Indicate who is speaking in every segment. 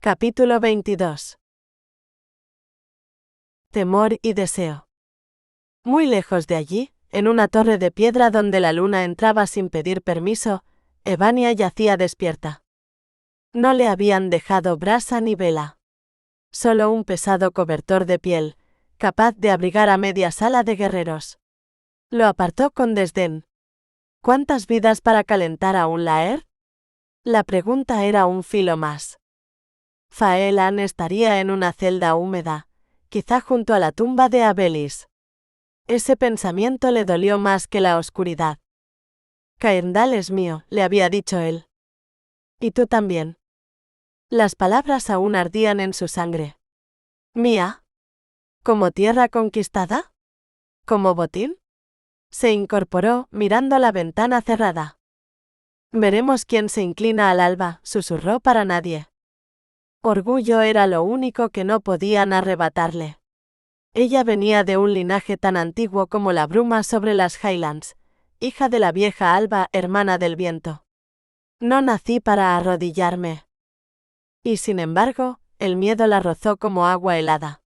Speaker 1: Capítulo 22. Temor y deseo. Muy lejos de allí, en una torre de piedra donde la luna entraba sin pedir permiso, Evania yacía despierta. No le habían dejado brasa ni vela. Solo un pesado cobertor de piel, capaz de abrigar a media sala de guerreros. Lo apartó con desdén. ¿Cuántas vidas para calentar a un laer? La pregunta era un filo más. Faelan estaría en una celda húmeda, quizá junto a la tumba de Abelis. Ese pensamiento le dolió más que la oscuridad. Cairndal es mío, le había dicho él. Y tú también. Las palabras aún ardían en su sangre. ¿Mía? ¿Como tierra conquistada? ¿Como botín? Se incorporó, mirando la ventana cerrada. Veremos quién se inclina al alba, susurró para nadie. Orgullo era lo único que no podían arrebatarle. Ella venía de un linaje tan antiguo como la bruma sobre las Highlands, hija de la vieja Alba, hermana del viento. No nací para arrodillarme. Y sin embargo, el miedo la rozó como agua helada.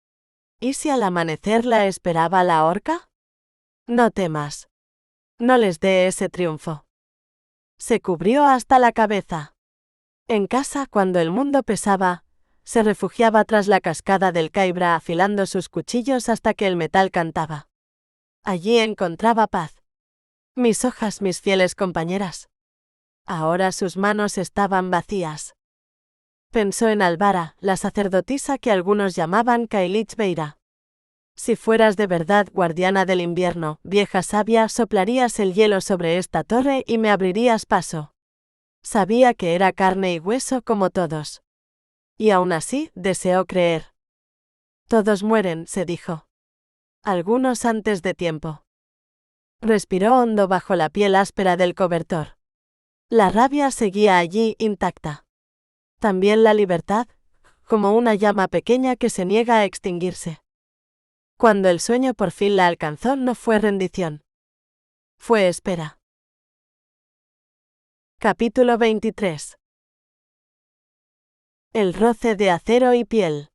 Speaker 1: ¿Y si al amanecer la esperaba la horca? No temas. No les dé ese triunfo. Se cubrió hasta la cabeza. En casa, cuando el mundo pesaba, se refugiaba tras la cascada del Caibra afilando sus cuchillos hasta que el metal cantaba. Allí encontraba paz. Mis hojas, mis fieles compañeras. Ahora sus manos estaban vacías. Pensó en Alvara, la sacerdotisa que algunos llamaban Kailich Beira. Si fueras de verdad guardiana del invierno, vieja sabia, soplarías el hielo sobre esta torre y me abrirías paso. Sabía que era carne y hueso como todos. Y aún así, deseó creer. Todos mueren, se dijo. Algunos antes de tiempo. Respiró hondo bajo la piel áspera del cobertor. La rabia seguía allí, intacta. También la libertad, como una llama pequeña que se niega a extinguirse. Cuando el sueño por fin la alcanzó, no fue rendición. Fue espera. Capítulo 23. El roce de acero y piel.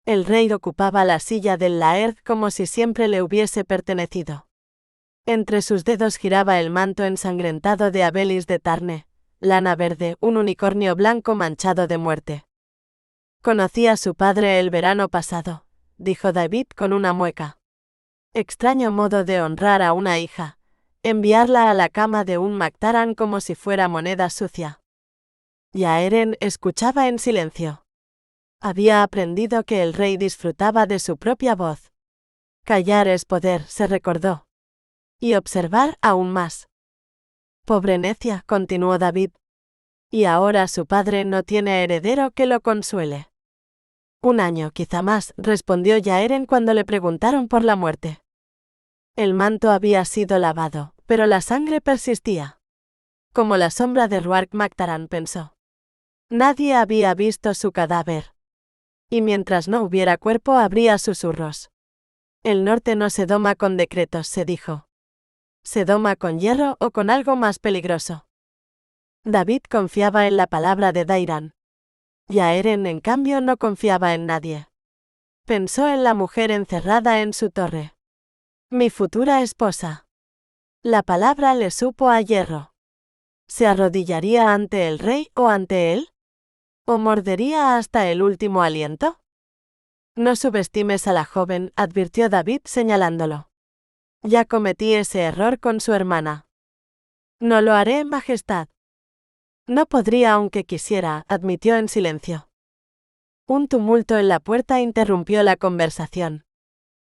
Speaker 1: El rey ocupaba la silla del laird como si siempre le hubiese pertenecido. Entre sus dedos giraba el manto ensangrentado de Abelis de Tarne, lana verde, un unicornio blanco manchado de muerte. Conocí a su padre el verano pasado, dijo David con una mueca. Extraño modo de honrar a una hija, enviarla a la cama de un Mactaran como si fuera moneda sucia. Yaeren escuchaba en silencio. Había aprendido que el rey disfrutaba de su propia voz. Callar es poder, se recordó. Y observar aún más. Pobre necia, continuó David. Y ahora su padre no tiene heredero que lo consuele. 1 año, quizá más, respondió Yaeren cuando le preguntaron por la muerte. El manto había sido lavado, pero la sangre persistía. Como la sombra de Ruark Mactaran, pensó. Nadie había visto su cadáver. Y mientras no hubiera cuerpo habría susurros. El norte no se doma con decretos, se dijo. Se doma con hierro o con algo más peligroso. David confiaba en la palabra de Dairan. Yaeren, en cambio, no confiaba en nadie. Pensó en la mujer encerrada en su torre. Mi futura esposa. La palabra le supo a hierro. ¿Se arrodillaría ante el rey o ante él? ¿O mordería hasta el último aliento? No subestimes a la joven, advirtió David señalándolo. Ya cometí ese error con su hermana. No lo haré, majestad. No podría aunque quisiera, admitió en silencio. Un tumulto en la puerta interrumpió la conversación.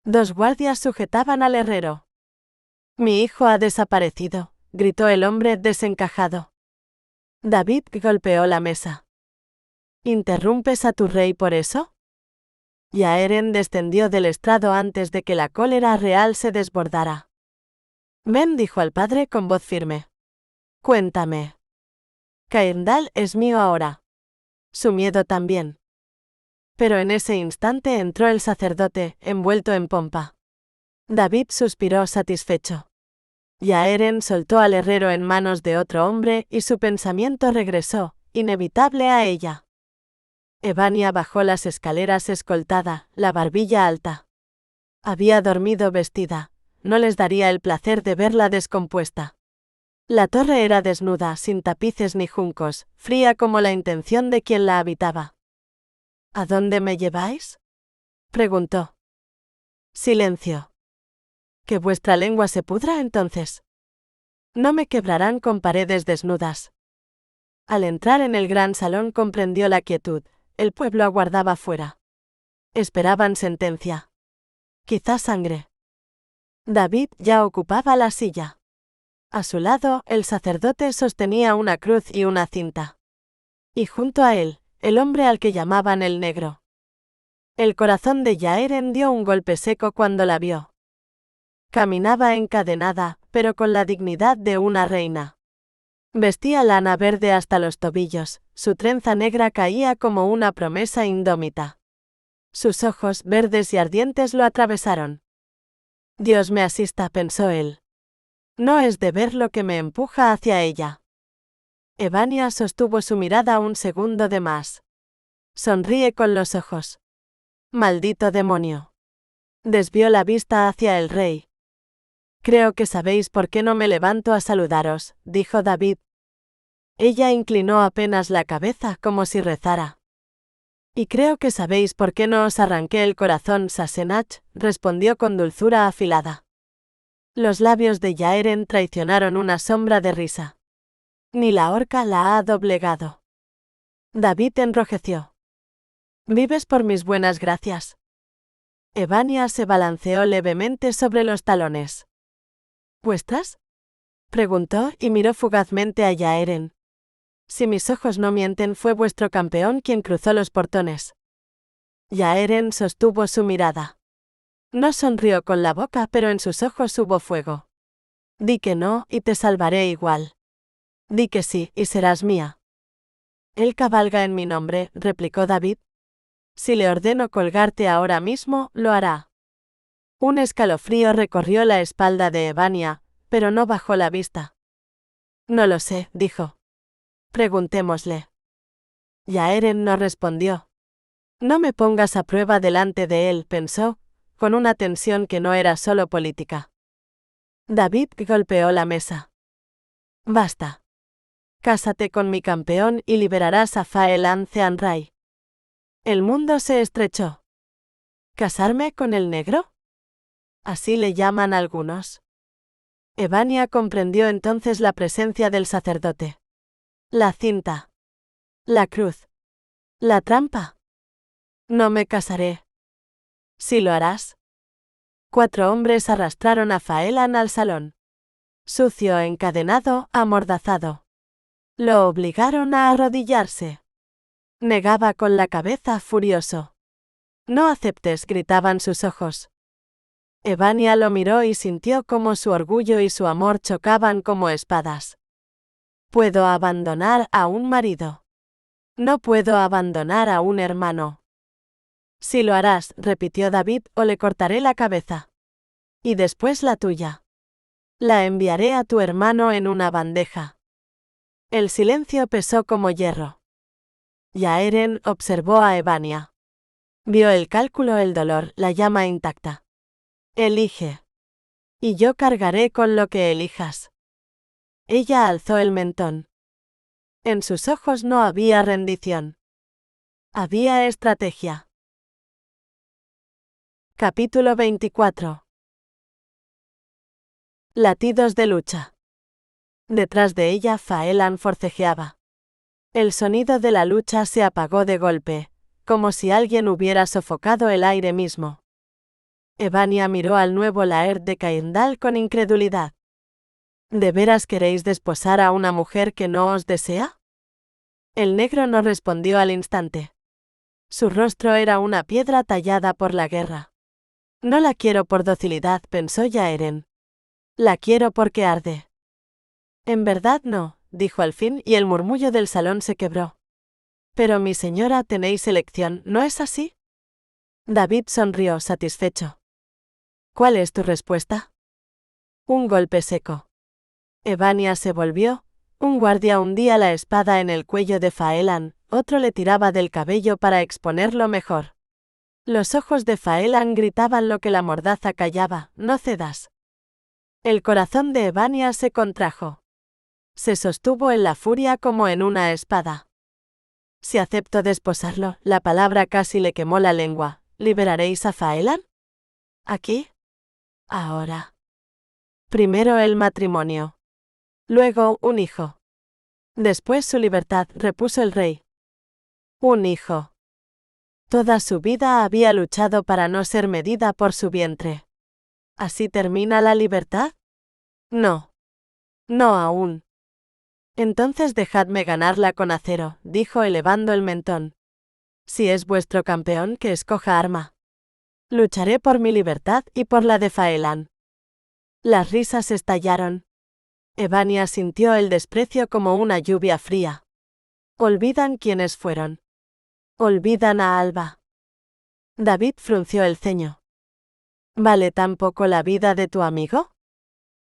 Speaker 1: 2 guardias sujetaban al herrero. Mi hijo ha desaparecido, gritó el hombre desencajado. David golpeó la mesa. ¿Interrumpes a tu rey por eso? Yaeren descendió del estrado antes de que la cólera real se desbordara. Ven, dijo al padre con voz firme. Cuéntame. Cairndal es mío ahora. Su miedo también. Pero en ese instante entró el sacerdote, envuelto en pompa. David suspiró satisfecho. Yaeren soltó al herrero en manos de otro hombre y su pensamiento regresó, inevitable, a ella. Evania bajó las escaleras escoltada, la barbilla alta. Había dormido vestida, no les daría el placer de verla descompuesta. La torre era desnuda, sin tapices ni juncos, fría como la intención de quien la habitaba. ¿A dónde me lleváis?, preguntó. Silencio. Que vuestra lengua se pudra entonces. No me quebrarán con paredes desnudas. Al entrar en el gran salón comprendió la quietud, el pueblo aguardaba fuera. Esperaban sentencia. Quizá sangre. David ya ocupaba la silla. A su lado, el sacerdote sostenía una cruz y una cinta. Y junto a él, el hombre al que llamaban el negro. El corazón de Yaeren dio un golpe seco cuando la vio. Caminaba encadenada, pero con la dignidad de una reina. Vestía lana verde hasta los tobillos, su trenza negra caía como una promesa indómita. Sus ojos verdes y ardientes lo atravesaron. Dios me asista, pensó él. No es de ver lo que me empuja hacia ella. Evania sostuvo su mirada un segundo de más. Sonríe con los ojos. Maldito demonio. Desvió la vista hacia el rey. Creo que sabéis por qué no me levanto a saludaros, dijo David. Ella inclinó apenas la cabeza como si rezara. Y creo que sabéis por qué no os arranqué el corazón, Sassenach, respondió con dulzura afilada. Los labios de Yaeren traicionaron una sombra de risa. Ni la horca la ha doblegado. David enrojeció. ¿Vives por mis buenas gracias? Evania se balanceó levemente sobre los talones. ¿Vuestras?, preguntó y miró fugazmente a Yaeren. Si mis ojos no mienten, fue vuestro campeón quien cruzó los portones. Yaeren sostuvo su mirada. No sonrió con la boca, pero en sus ojos hubo fuego. Di que no, y te salvaré igual. Di que sí, y serás mía. Él cabalga en mi nombre, replicó David. Si le ordeno colgarte ahora mismo, lo hará. Un escalofrío recorrió la espalda de Evania, pero no bajó la vista. No lo sé, dijo. Preguntémosle. Yaeren no respondió. No me pongas a prueba delante de él, pensó, con una tensión que no era solo política. David golpeó la mesa. Basta. Cásate con mi campeón y liberarás a Faelan Zeanrai. El mundo se estrechó. ¿Casarme con el negro? Así le llaman algunos. Evania comprendió entonces la presencia del sacerdote. La cinta. La cruz. La trampa. No me casaré. ¿Sí lo harás? 4 hombres arrastraron a Faelan al salón. Sucio, encadenado, amordazado. Lo obligaron a arrodillarse. Negaba con la cabeza furioso. No aceptes, gritaban sus ojos. Evania lo miró y sintió cómo su orgullo y su amor chocaban como espadas. Puedo abandonar a un marido. No puedo abandonar a un hermano. Si lo harás, repitió David, o le cortaré la cabeza. Y después la tuya. La enviaré a tu hermano en una bandeja. El silencio pesó como hierro. Yaeren observó a Evania. Vio el cálculo, el dolor, la llama intacta. Elige. Y yo cargaré con lo que elijas. Ella alzó el mentón. En sus ojos no había rendición. Había estrategia. Capítulo 24. Latidos de lucha. Detrás de ella Faelan forcejeaba. El sonido de la lucha se apagó de golpe, como si alguien hubiera sofocado el aire mismo. Evania miró al nuevo Laird de Cairndal con incredulidad. ¿De veras queréis desposar a una mujer que no os desea? El negro no respondió al instante. Su rostro era una piedra tallada por la guerra. No la quiero por docilidad, pensó Yaeren. La quiero porque arde. En verdad no, dijo al fin, y el murmullo del salón se quebró. Pero mi señora, tenéis elección, ¿no es así? David sonrió satisfecho. ¿Cuál es tu respuesta? Un golpe seco. Evania se volvió, Un guardia hundía la espada en el cuello de Faelan, otro le tiraba del cabello para exponerlo mejor. Los ojos de Faelan gritaban lo que la mordaza callaba: no cedas. El corazón de Evania se contrajo. Se sostuvo en la furia como en una espada. Si acepto desposarlo, la palabra casi le quemó la lengua. ¿Liberaréis a Faelan? ¿Aquí? Ahora. Primero el matrimonio. Luego, un hijo. Después su libertad, repuso el rey. Un hijo. Toda su vida había luchado para no ser medida por su vientre. ¿Así termina la libertad? No. No aún. Entonces dejadme ganarla con acero, dijo elevando el mentón. Si es vuestro campeón, que escoja arma. Lucharé por mi libertad y por la de Faelan. Las risas estallaron. Evania sintió el desprecio como una lluvia fría. Olvidan quiénes fueron. Olvidan a Alba. David frunció el ceño. ¿Vale tan poco la vida de tu amigo?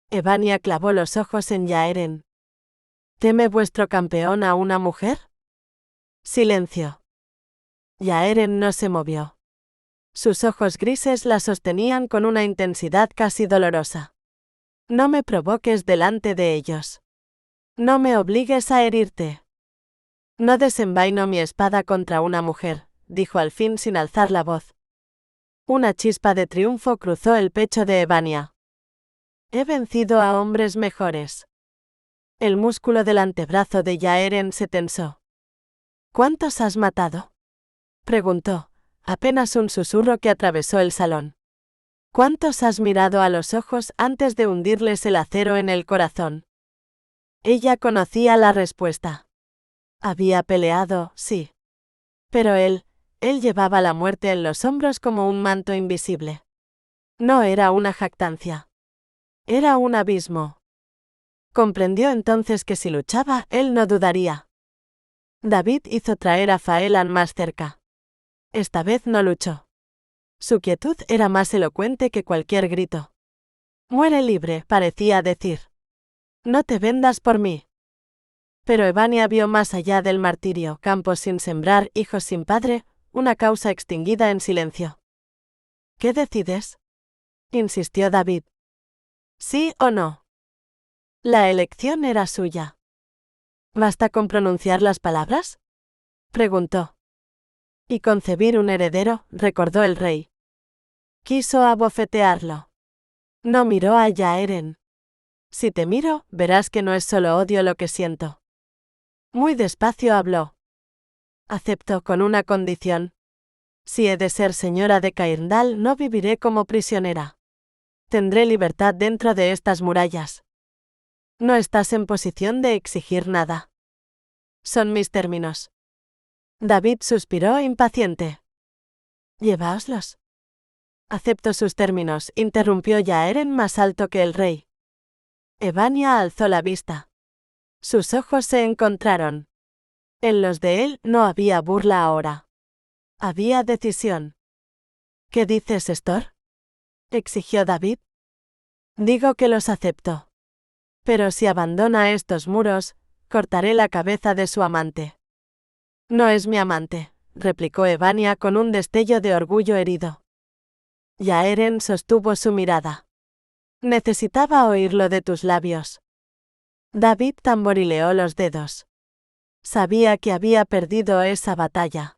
Speaker 1: Evania clavó los ojos en Yaeren. ¿Teme vuestro campeón a una mujer? Silencio. Yaeren no se movió. Sus ojos grises la sostenían con una intensidad casi dolorosa. No me provoques delante de ellos. No me obligues a herirte. No desenvaino mi espada contra una mujer, dijo al fin sin alzar la voz. Una chispa de triunfo cruzó el pecho de Evania. He vencido a hombres mejores. El músculo del antebrazo de Yaeren se tensó. ¿Cuántos has matado? Preguntó, apenas un susurro que atravesó el salón. ¿Cuántos has mirado a los ojos antes de hundirles el acero en el corazón? Ella conocía la respuesta. Había peleado, sí. Pero él llevaba la muerte en los hombros como un manto invisible. No era una jactancia. Era un abismo. Comprendió entonces que si luchaba, él no dudaría. David hizo traer a Faelan más cerca. Esta vez no luchó. Su quietud era más elocuente que cualquier grito. Muere libre, parecía decir. No te vendas por mí. Pero Evania vio más allá del martirio: campos sin sembrar, hijos sin padre, una causa extinguida en silencio. ¿Qué decides? Insistió David. ¿Sí o no? La elección era suya. ¿Basta con pronunciar las palabras? Preguntó. Y concebir un heredero, recordó el rey. Quiso abofetearlo. No miró a Yaeren. Si te miro, verás que no es solo odio lo que siento. Muy despacio habló. Acepto con una condición. Si he de ser señora de Cairndal, no viviré como prisionera. Tendré libertad dentro de estas murallas. No estás en posición de exigir nada. Son mis términos. David suspiró impaciente. Lleváoslos. Acepto sus términos, interrumpió Yaeren más alto que el rey. Evania alzó la vista. Sus ojos se encontraron. En los de él no había burla ahora. Había decisión. ¿Qué dices, Estor? Exigió David. Digo que los acepto. Pero si abandona estos muros, cortaré la cabeza de su amante. No es mi amante, replicó Evania con un destello de orgullo herido. Yaeren sostuvo su mirada. Necesitaba oírlo de tus labios. David tamborileó los dedos. Sabía que había perdido esa batalla.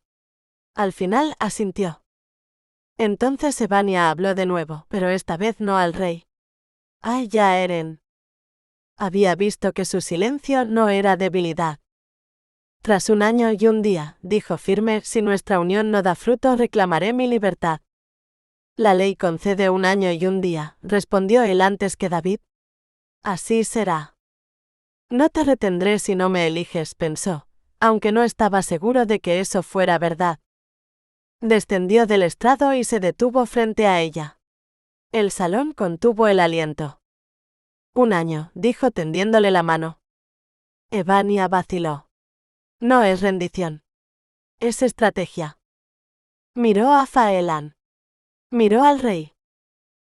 Speaker 1: Al final asintió. Entonces Evania habló de nuevo, pero esta vez no al rey. ¡Ay, Yaeren! Había visto que su silencio no era debilidad. Tras 1 año y 1 día, dijo firme, si nuestra unión no da fruto, reclamaré mi libertad. La ley concede 1 año y 1 día, respondió él antes que David. Así será. No te retendré si no me eliges, pensó, aunque no estaba seguro de que eso fuera verdad. Descendió del estrado y se detuvo frente a ella. El salón contuvo el aliento. 1 año, dijo tendiéndole la mano. Evania vaciló. No es rendición. Es estrategia. Miró a Faelan. Miró al rey.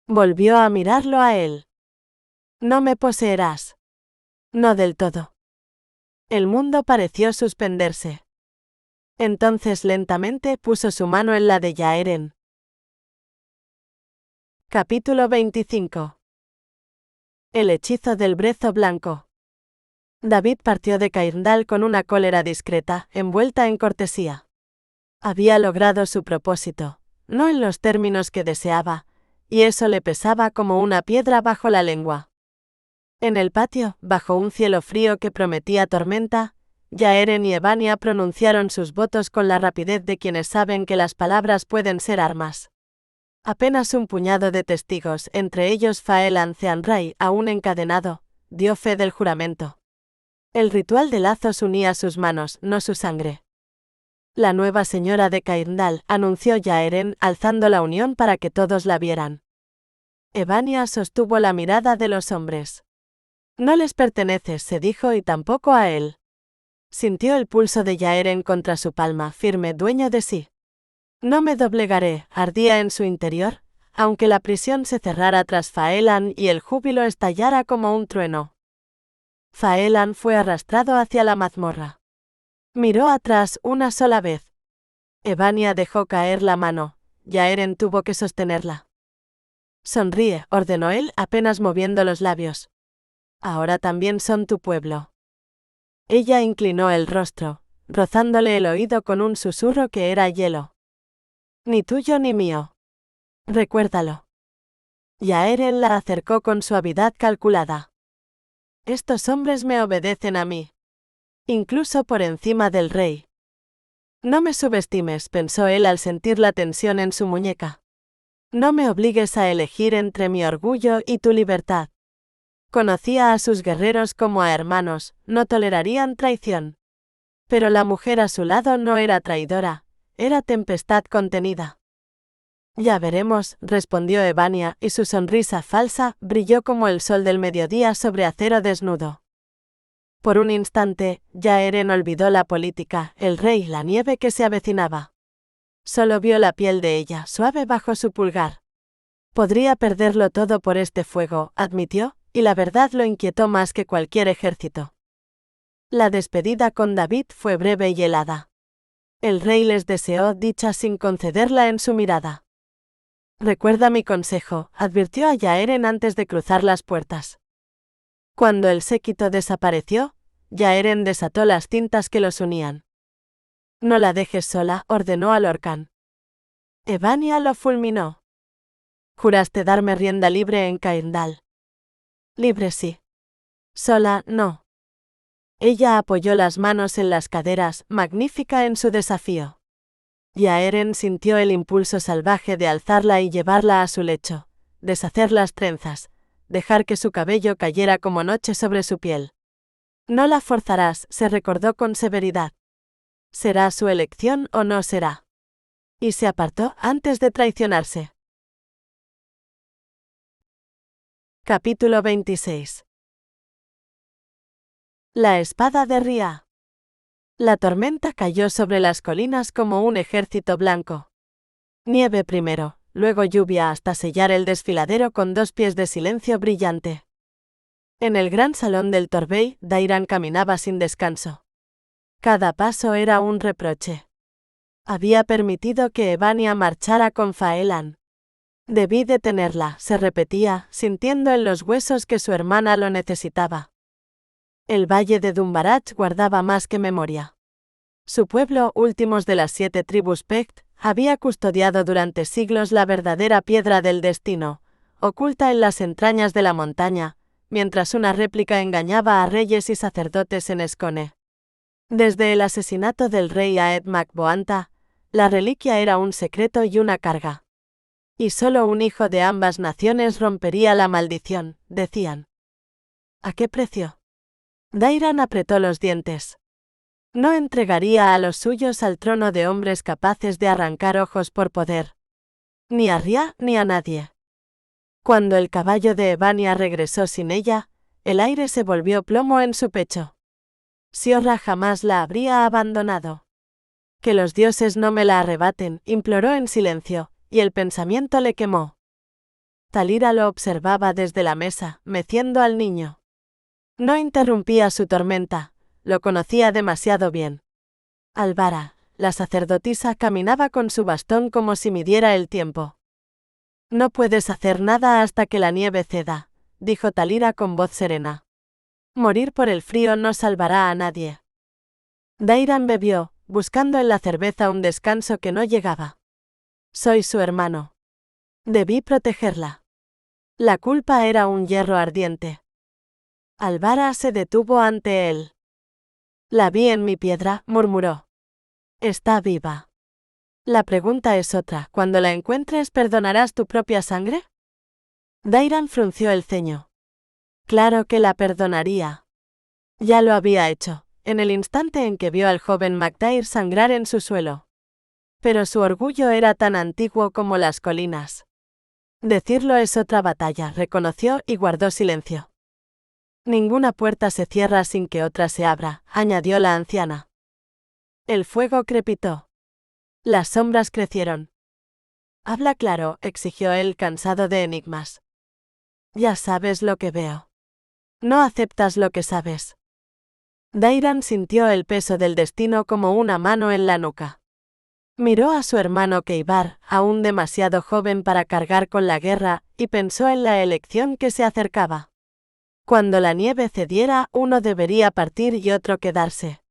Speaker 1: Volvió a mirarlo a él. No me poseerás. No del todo. El mundo pareció suspenderse. Entonces lentamente puso su mano en la de Yaeren. Capítulo 25. El hechizo del brezo blanco. David partió de Cairndal con una cólera discreta, envuelta en cortesía. Había logrado su propósito, no en los términos que deseaba, y eso le pesaba como una piedra bajo la lengua. En el patio, bajo un cielo frío que prometía tormenta, Yaeren y Evania pronunciaron sus votos con la rapidez de quienes saben que las palabras pueden ser armas. Apenas un puñado de testigos, entre ellos Faelan Zeanrai, aún encadenado, dio fe del juramento. El ritual de lazos unía sus manos, no su sangre. La nueva señora de Cairndal, anunció Yaeren, alzando la unión para que todos la vieran. Evania sostuvo la mirada de los hombres. No les perteneces, se dijo, y tampoco a él. Sintió el pulso de Yaeren contra su palma, firme, dueño de sí. No me doblegaré, ardía en su interior, aunque la prisión se cerrara tras Faelan y el júbilo estallara como un trueno. Faelan fue arrastrado hacia la mazmorra. Miró atrás una sola vez. Evania dejó caer la mano, Yaeren tuvo que sostenerla. Sonríe, ordenó él, apenas moviendo los labios. Ahora también son tu pueblo. Ella inclinó el rostro, rozándole el oído con un susurro que era hielo. Ni tuyo ni mío. Recuérdalo. Yaeren la acercó con suavidad calculada. Estos hombres me obedecen a mí. Incluso por encima del rey. No me subestimes, pensó él al sentir la tensión en su muñeca. No me obligues a elegir entre mi orgullo y tu libertad. Conocía a sus guerreros como a hermanos, no tolerarían traición. Pero la mujer a su lado no era traidora, era tempestad contenida. Ya veremos, respondió Evania, y su sonrisa falsa brilló como el sol del mediodía sobre acero desnudo. Por un instante, Yaeren olvidó la política, el rey, la nieve que se avecinaba. Solo vio la piel de ella, suave bajo su pulgar. Podría perderlo todo por este fuego, admitió, y la verdad lo inquietó más que cualquier ejército. La despedida con David fue breve y helada. El rey les deseó dicha sin concederla en su mirada. Recuerda mi consejo, advirtió a Yaeren antes de cruzar las puertas. Cuando el séquito desapareció, Yaeren desató las cintas que los unían. No la dejes sola, ordenó a Lorcan. Evania lo fulminó. Juraste darme rienda libre en Cairndal. Libre sí. Sola, no. Ella apoyó las manos en las caderas, magnífica en su desafío. Yaeren sintió el impulso salvaje de alzarla y llevarla a su lecho, deshacer las trenzas, dejar que su cabello cayera como noche sobre su piel. No la forzarás, se recordó con severidad. Será su elección o no será. Y se apartó antes de traicionarse. Capítulo 26. La espada de Ría. La tormenta cayó sobre las colinas como un ejército blanco. Nieve primero, luego lluvia hasta sellar el desfiladero con 2 pies de silencio brillante. En el gran salón del Torbay, Dairan caminaba sin descanso. Cada paso era un reproche. Había permitido que Evania marchara con Faelan. Debí detenerla, se repetía, sintiendo en los huesos que su hermana lo necesitaba. El valle de Dumbarach guardaba más que memoria. Su pueblo, últimos de las 7 tribus Pect, había custodiado durante siglos la verdadera piedra del destino, oculta en las entrañas de la montaña, mientras una réplica engañaba a reyes y sacerdotes en Scone. Desde el asesinato del rey Aed mac Boanta, la reliquia era un secreto y una carga. Y solo un hijo de ambas naciones rompería la maldición, decían. ¿A qué precio? Dairan apretó los dientes. No entregaría a los suyos al trono de hombres capaces de arrancar ojos por poder. Ni a Ría ni a nadie. Cuando el caballo de Evania regresó sin ella, el aire se volvió plomo en su pecho. Siorra jamás la habría abandonado. Que los dioses no me la arrebaten, imploró en silencio, y el pensamiento le quemó. Talira lo observaba desde la mesa, meciendo al niño. No interrumpía su tormenta, lo conocía demasiado bien. Alvara, la sacerdotisa, caminaba con su bastón como si midiera el tiempo. No puedes hacer nada hasta que la nieve ceda, dijo Talira con voz serena. Morir por el frío no salvará a nadie. Dairan bebió, buscando en la cerveza un descanso que no llegaba. Soy su hermano. Debí protegerla. La culpa era un hierro ardiente. Alvara se detuvo ante él. La vi en mi piedra, murmuró. Está viva. La pregunta es otra. Cuando la encuentres, ¿perdonarás tu propia sangre? Dairan frunció el ceño. Claro que la perdonaría. Ya lo había hecho, en el instante en que vio al joven McTair sangrar en su suelo. Pero su orgullo era tan antiguo como las colinas. Decirlo es otra batalla, reconoció y guardó silencio. Ninguna puerta se cierra sin que otra se abra, añadió la anciana. El fuego crepitó. Las sombras crecieron. Habla claro, exigió él, cansado de enigmas. Ya sabes lo que veo. No aceptas lo que sabes. Dairan sintió el peso del destino como una mano en la nuca. Miró a su hermano Keivar, aún demasiado joven para cargar con la guerra, y pensó en la elección que se acercaba. Cuando la nieve cediera, uno debería partir y otro quedarse.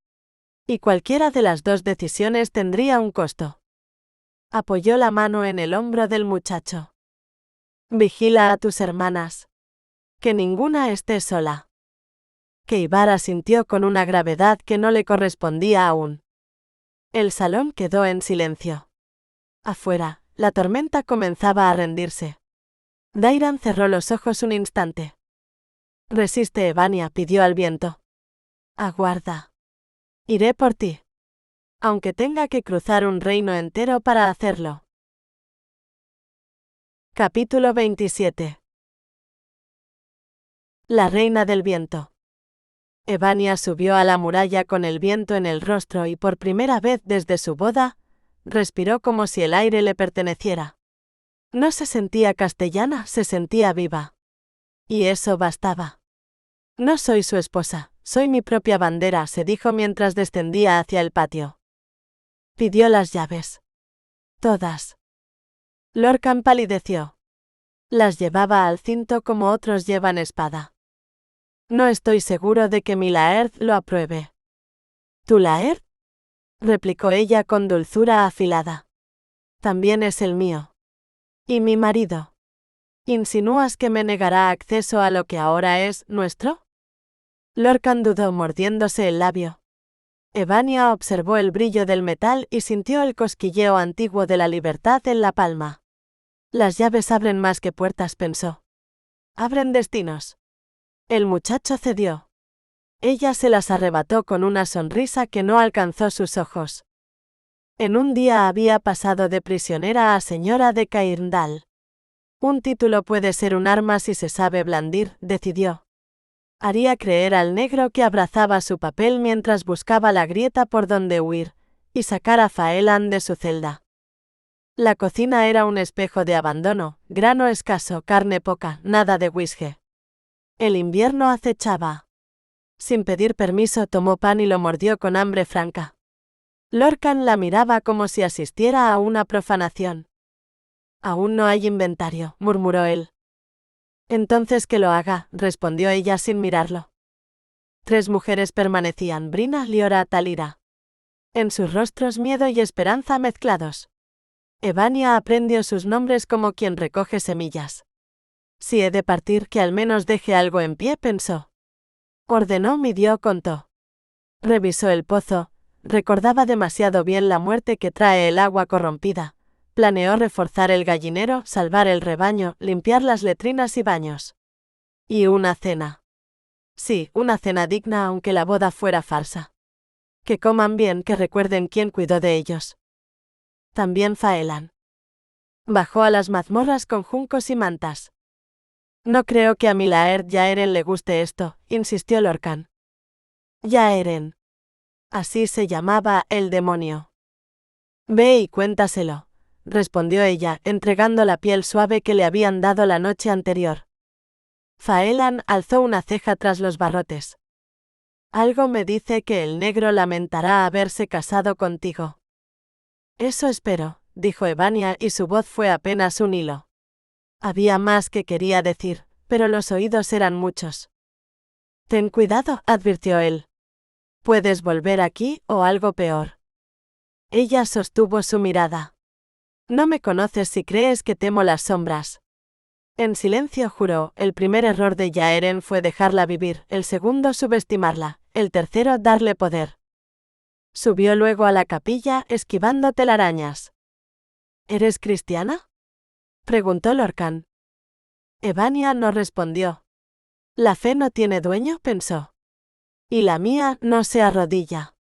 Speaker 1: Y cualquiera de las dos decisiones tendría un costo. Apoyó la mano en el hombro del muchacho. Vigila a tus hermanas. Que ninguna esté sola. Keivar asintió con una gravedad que no le correspondía aún. El salón quedó en silencio. Afuera, la tormenta comenzaba a rendirse. Dairan cerró los ojos un instante. Resiste, Evania, pidió al viento. Aguarda. Iré por ti. Aunque tenga que cruzar un reino entero para hacerlo. Capítulo 27. La reina del viento. Evania subió a la muralla con el viento en el rostro y por primera vez desde su boda, respiró como si el aire le perteneciera. No se sentía castellana, se sentía viva. Y eso bastaba. No soy su esposa, soy mi propia bandera, se dijo mientras descendía hacia el patio. Pidió las llaves. Todas. Lorcan palideció. Las llevaba al cinto como otros llevan espada. No estoy seguro de que mi Laerd lo apruebe. ¿Tu Laerd? Replicó ella con dulzura afilada. También es el mío. ¿Y mi marido? ¿Insinúas que me negará acceso a lo que ahora es nuestro? Lorcan dudó mordiéndose el labio. Evania observó el brillo del metal y sintió el cosquilleo antiguo de la libertad en la palma. Las llaves abren más que puertas, pensó. Abren destinos. El muchacho cedió. Ella se las arrebató con una sonrisa que no alcanzó sus ojos. En un día había pasado de prisionera a señora de Cairndal. Un título puede ser un arma si se sabe blandir, decidió. Haría creer al negro que abrazaba su papel mientras buscaba la grieta por donde huir, y sacar a Faelan de su celda. La cocina era un espejo de abandono, grano escaso, carne poca, nada de whisky. El invierno acechaba. Sin pedir permiso tomó pan y lo mordió con hambre franca. Lorcan la miraba como si asistiera a una profanación. Aún no hay inventario, murmuró él. Entonces que lo haga, respondió ella sin mirarlo. 3 mujeres permanecían, Brina, Liora, Talira. En sus rostros miedo y esperanza mezclados. Evania aprendió sus nombres como quien recoge semillas. Si he de partir, que al menos deje algo en pie, pensó. Ordenó, midió, contó. Revisó el pozo, recordaba demasiado bien la muerte que trae el agua corrompida. Planeó reforzar el gallinero, salvar el rebaño, limpiar las letrinas y baños. Y una cena. Sí, una cena digna aunque la boda fuera farsa. Que coman bien, que recuerden quién cuidó de ellos. También Faelan. Bajó a las mazmorras con juncos y mantas. No creo que a mi Laerd Yaeren le guste esto, insistió Lorcan. Yaeren. Así se llamaba el demonio. Ve y cuéntaselo, respondió ella, entregando la piel suave que le habían dado la noche anterior. Faelan alzó una ceja tras los barrotes. Algo me dice que el negro lamentará haberse casado contigo. Eso espero, dijo Evania y su voz fue apenas un hilo. Había más que quería decir, pero los oídos eran muchos. Ten cuidado, advirtió él. Puedes volver aquí o algo peor. Ella sostuvo su mirada. No me conoces si crees que temo las sombras. En silencio juró, el primer error de Yaeren fue dejarla vivir, el segundo subestimarla, el tercero darle poder. Subió luego a la capilla, esquivando telarañas. ¿Eres cristiana?, preguntó Lorcan. Evania no respondió. La fe no tiene dueño, pensó. Y la mía no se arrodilla.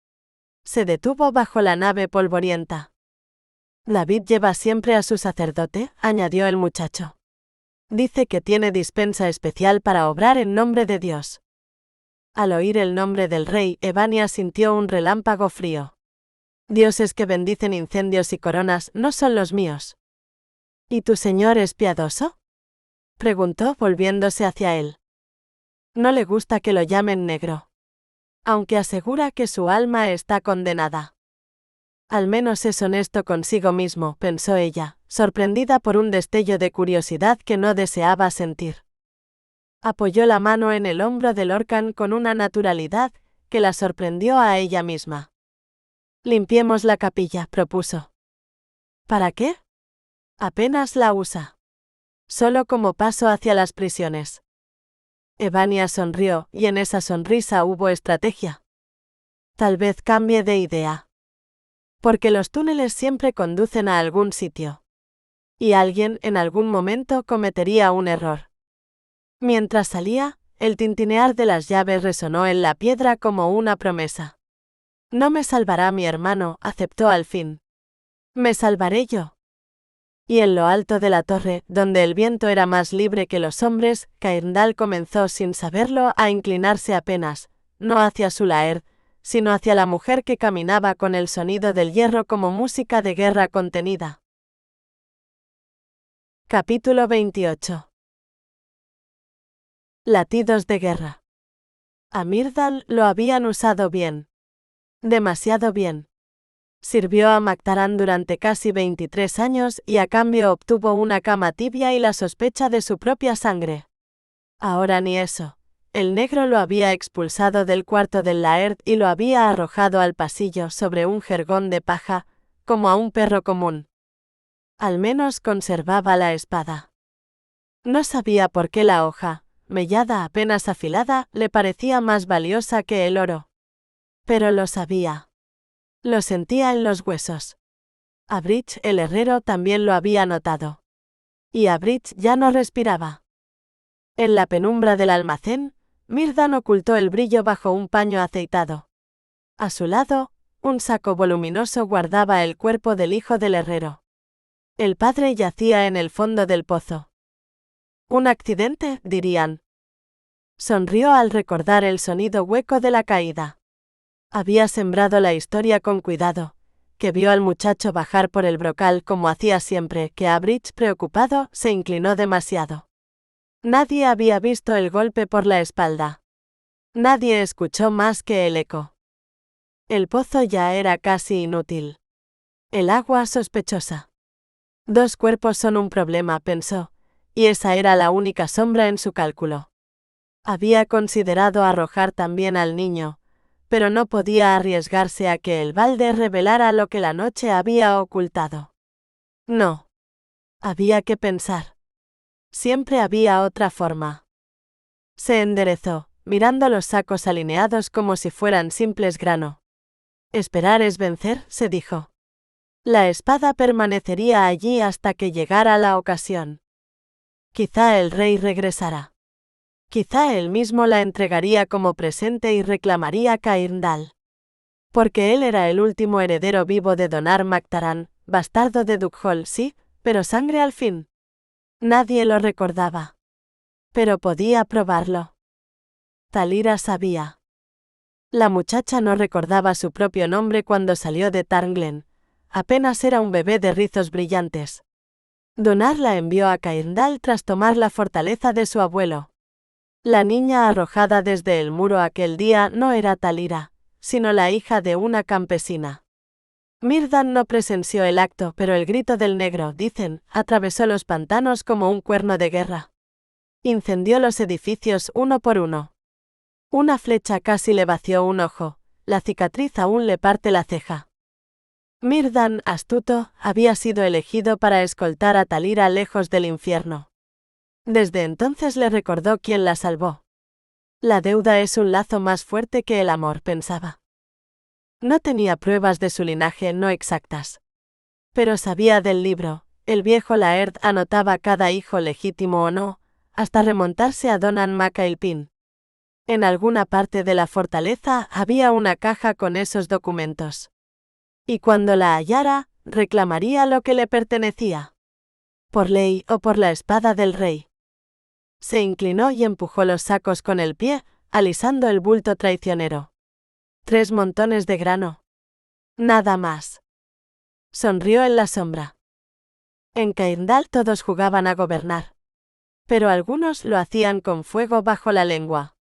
Speaker 1: Se detuvo bajo la nave polvorienta. David lleva siempre a su sacerdote, añadió el muchacho. Dice que tiene dispensa especial para obrar en nombre de Dios. Al oír el nombre del rey, Evania sintió un relámpago frío. Dioses que bendicen incendios y coronas no son los míos. ¿Y tu señor es piadoso?, preguntó volviéndose hacia él. No le gusta que lo llamen negro. Aunque asegura que su alma está condenada. Al menos es honesto consigo mismo, pensó ella, sorprendida por un destello de curiosidad que no deseaba sentir. Apoyó la mano en el hombro de Lorcan con una naturalidad que la sorprendió a ella misma. Limpiemos la capilla, propuso. ¿Para qué? Apenas la usa. Solo como paso hacia las prisiones. Evania sonrió, y en esa sonrisa hubo estrategia. Tal vez cambie de idea. Porque los túneles siempre conducen a algún sitio. Y alguien en algún momento cometería un error. Mientras salía, el tintinear de las llaves resonó en la piedra como una promesa. No me salvará mi hermano, aceptó al fin. Me salvaré yo. Y en lo alto de la torre, donde el viento era más libre que los hombres, Cairndal comenzó sin saberlo a inclinarse apenas, no hacia su Laird, sino hacia la mujer que caminaba con el sonido del hierro como música de guerra contenida. Capítulo 28. Latidos de guerra. A Myrdal lo habían usado bien. Demasiado bien. Sirvió a Mactaran durante casi 23 años y a cambio obtuvo una cama tibia y la sospecha de su propia sangre. Ahora ni eso. El negro lo había expulsado del cuarto del Laird y lo había arrojado al pasillo sobre un jergón de paja, como a un perro común. Al menos conservaba la espada. No sabía por qué la hoja, mellada apenas afilada, le parecía más valiosa que el oro. Pero lo sabía. Lo sentía en los huesos. Abrich, el herrero, también lo había notado. Y Abrich ya no respiraba. En la penumbra del almacén, Myrdal ocultó el brillo bajo un paño aceitado. A su lado, un saco voluminoso guardaba el cuerpo del hijo del herrero. El padre yacía en el fondo del pozo. ¿Un accidente?, dirían. Sonrió al recordar el sonido hueco de la caída. Había sembrado la historia con cuidado, que vio al muchacho bajar por el brocal como hacía siempre, que Abrich, preocupado, se inclinó demasiado. Nadie había visto el golpe por la espalda. Nadie escuchó más que el eco. El pozo ya era casi inútil. El agua sospechosa. Dos cuerpos son un problema, pensó, y esa era la única sombra en su cálculo. Había considerado arrojar también al niño, pero no podía arriesgarse a que el balde revelara lo que la noche había ocultado. No. Había que pensar. Siempre había otra forma. Se enderezó, mirando los sacos alineados como si fueran simples grano. Esperar es vencer, se dijo. La espada permanecería allí hasta que llegara la ocasión. Quizá el rey regresara. Quizá él mismo la entregaría como presente y reclamaría Cairndal. Porque él era el último heredero vivo de Donar Mactaran, bastardo de Dukhol, sí, pero sangre al fin. Nadie lo recordaba. Pero podía probarlo. Talira sabía. La muchacha no recordaba su propio nombre cuando salió de Tarnglen. Apenas era un bebé de rizos brillantes. Donar la envió a Cairndal tras tomar la fortaleza de su abuelo. La niña arrojada desde el muro aquel día no era Talira, sino la hija de una campesina. Mírdan no presenció el acto, pero el grito del negro, dicen, atravesó los pantanos como un cuerno de guerra. Incendió los edificios uno por uno. Una flecha casi le vació un ojo, la cicatriz aún le parte la ceja. Mírdan, astuto, había sido elegido para escoltar a Talira lejos del infierno. Desde entonces le recordó quién la salvó. La deuda es un lazo más fuerte que el amor, pensaba. No tenía pruebas de su linaje no exactas. Pero sabía del libro, el viejo Laird anotaba cada hijo legítimo o no, hasta remontarse a Donan MacAilpin. En alguna parte de la fortaleza había una caja con esos documentos. Y cuando la hallara, reclamaría lo que le pertenecía. Por ley o por la espada del rey. Se inclinó y empujó los sacos con el pie, alisando el bulto traicionero. 3 montones de grano. Nada más. Sonrió en la sombra. En Cairndal todos jugaban a gobernar. Pero algunos lo hacían con fuego bajo la lengua.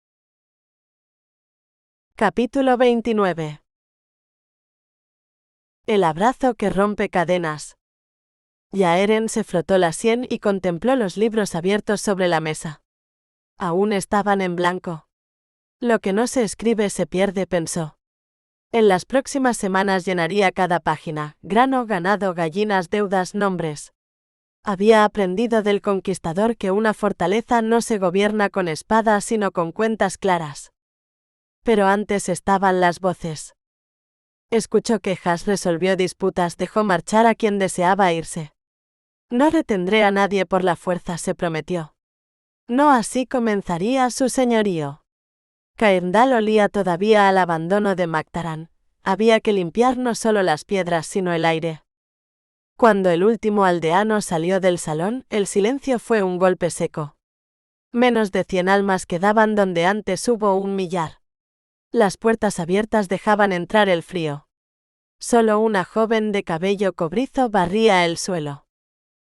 Speaker 1: Capítulo 29. El abrazo que rompe cadenas. Yaeren se frotó la sien y contempló los libros abiertos sobre la mesa. Aún estaban en blanco. Lo que no se escribe se pierde, pensó. En las próximas semanas llenaría cada página, grano, ganado, gallinas, deudas, nombres. Había aprendido del conquistador que una fortaleza no se gobierna con espadas sino con cuentas claras. Pero antes estaban las voces. Escuchó quejas, resolvió disputas, dejó marchar a quien deseaba irse. No retendré a nadie por la fuerza, se prometió. No así comenzaría su señorío. Cairndal olía todavía al abandono de Mactaran. Había que limpiar no solo las piedras sino el aire. Cuando el último aldeano salió del salón, el silencio fue un golpe seco. Menos de 100 almas quedaban donde antes hubo 1 millar. Las puertas abiertas dejaban entrar el frío. Solo una joven de cabello cobrizo barría el suelo.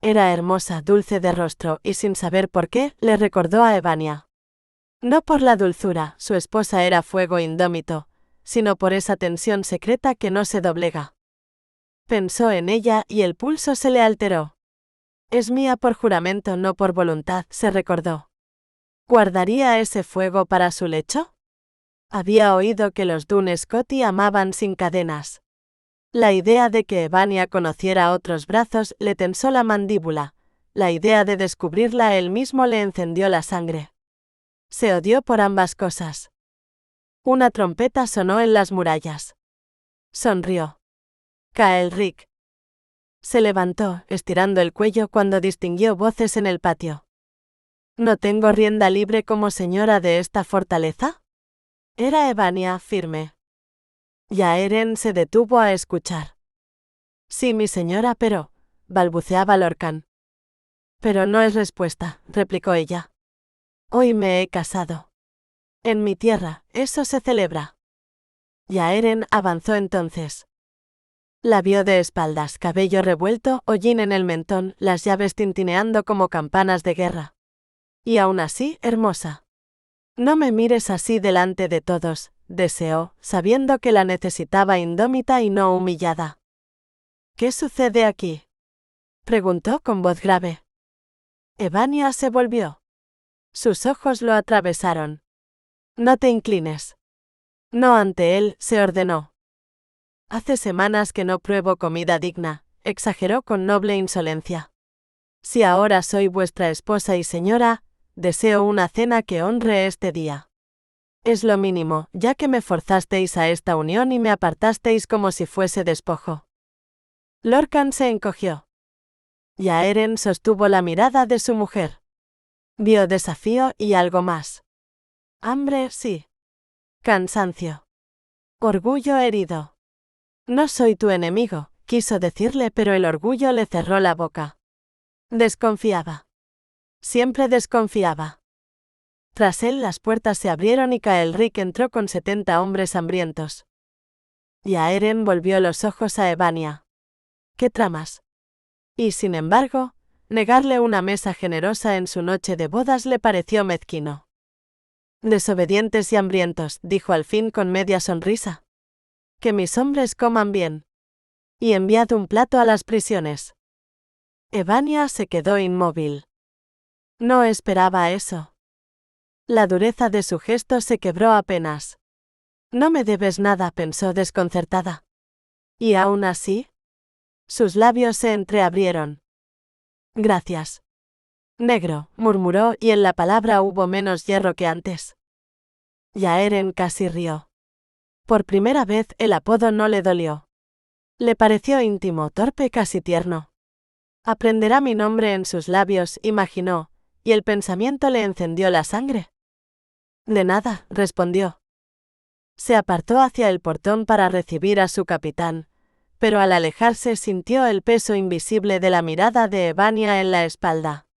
Speaker 1: Era hermosa, dulce de rostro, y sin saber por qué, le recordó a Evania. No por la dulzura, su esposa era fuego indómito, sino por esa tensión secreta que no se doblega. Pensó en ella y el pulso se le alteró. Es mía por juramento, no por voluntad, se recordó. ¿Guardaría ese fuego para su lecho? Había oído que los Dun Scotti amaban sin cadenas. La idea de que Evania conociera otros brazos le tensó la mandíbula. La idea de descubrirla él mismo le encendió la sangre. Se odió por ambas cosas. Una trompeta sonó en las murallas. Sonrió. Caelric. Se levantó, estirando el cuello cuando distinguió voces en el patio. ¿No tengo rienda libre como señora de esta fortaleza? Era Evania, firme. Yaeren se detuvo a escuchar. Sí, mi señora, pero, balbuceaba Lorcan. Pero no es respuesta, replicó ella. Hoy me he casado. En mi tierra, eso se celebra. Yaeren avanzó entonces. La vio de espaldas, cabello revuelto, hollín en el mentón, las llaves tintineando como campanas de guerra. Y aún así, hermosa. No me mires así delante de todos, deseó, sabiendo que la necesitaba indómita y no humillada. ¿Qué sucede aquí? Preguntó con voz grave. Evania se volvió. Sus ojos lo atravesaron. No te inclines. No ante él, se ordenó. Hace semanas que no pruebo comida digna, exageró con noble insolencia. Si ahora soy vuestra esposa y señora, deseo una cena que honre este día. Es lo mínimo, ya que me forzasteis a esta unión y me apartasteis como si fuese despojo. Lorcan se encogió. Yaeren sostuvo la mirada de su mujer. Vio desafío y algo más. Hambre, sí. Cansancio. Orgullo herido. No soy tu enemigo, quiso decirle, pero el orgullo le cerró la boca. Desconfiaba. Siempre desconfiaba. Tras él las puertas se abrieron y Caelric entró con 70 hombres hambrientos. Yaeren volvió los ojos a Evania. ¿Qué tramas? Y sin embargo, negarle una mesa generosa en su noche de bodas le pareció mezquino. Desobedientes y hambrientos, dijo al fin con media sonrisa. Que mis hombres coman bien. Y enviad un plato a las prisiones. Evania se quedó inmóvil. No esperaba eso. La dureza de su gesto se quebró apenas. No me debes nada, pensó desconcertada. ¿Y aún así? Sus labios se entreabrieron. Gracias. Negro, murmuró, y en la palabra hubo menos hierro que antes. Yaeren casi rió. Por primera vez el apodo no le dolió. Le pareció íntimo, torpe, casi tierno. Aprenderá mi nombre en sus labios, imaginó, y el pensamiento le encendió la sangre. De nada, respondió. Se apartó hacia el portón para recibir a su capitán, pero al alejarse sintió el peso invisible de la mirada de Evania en la espalda.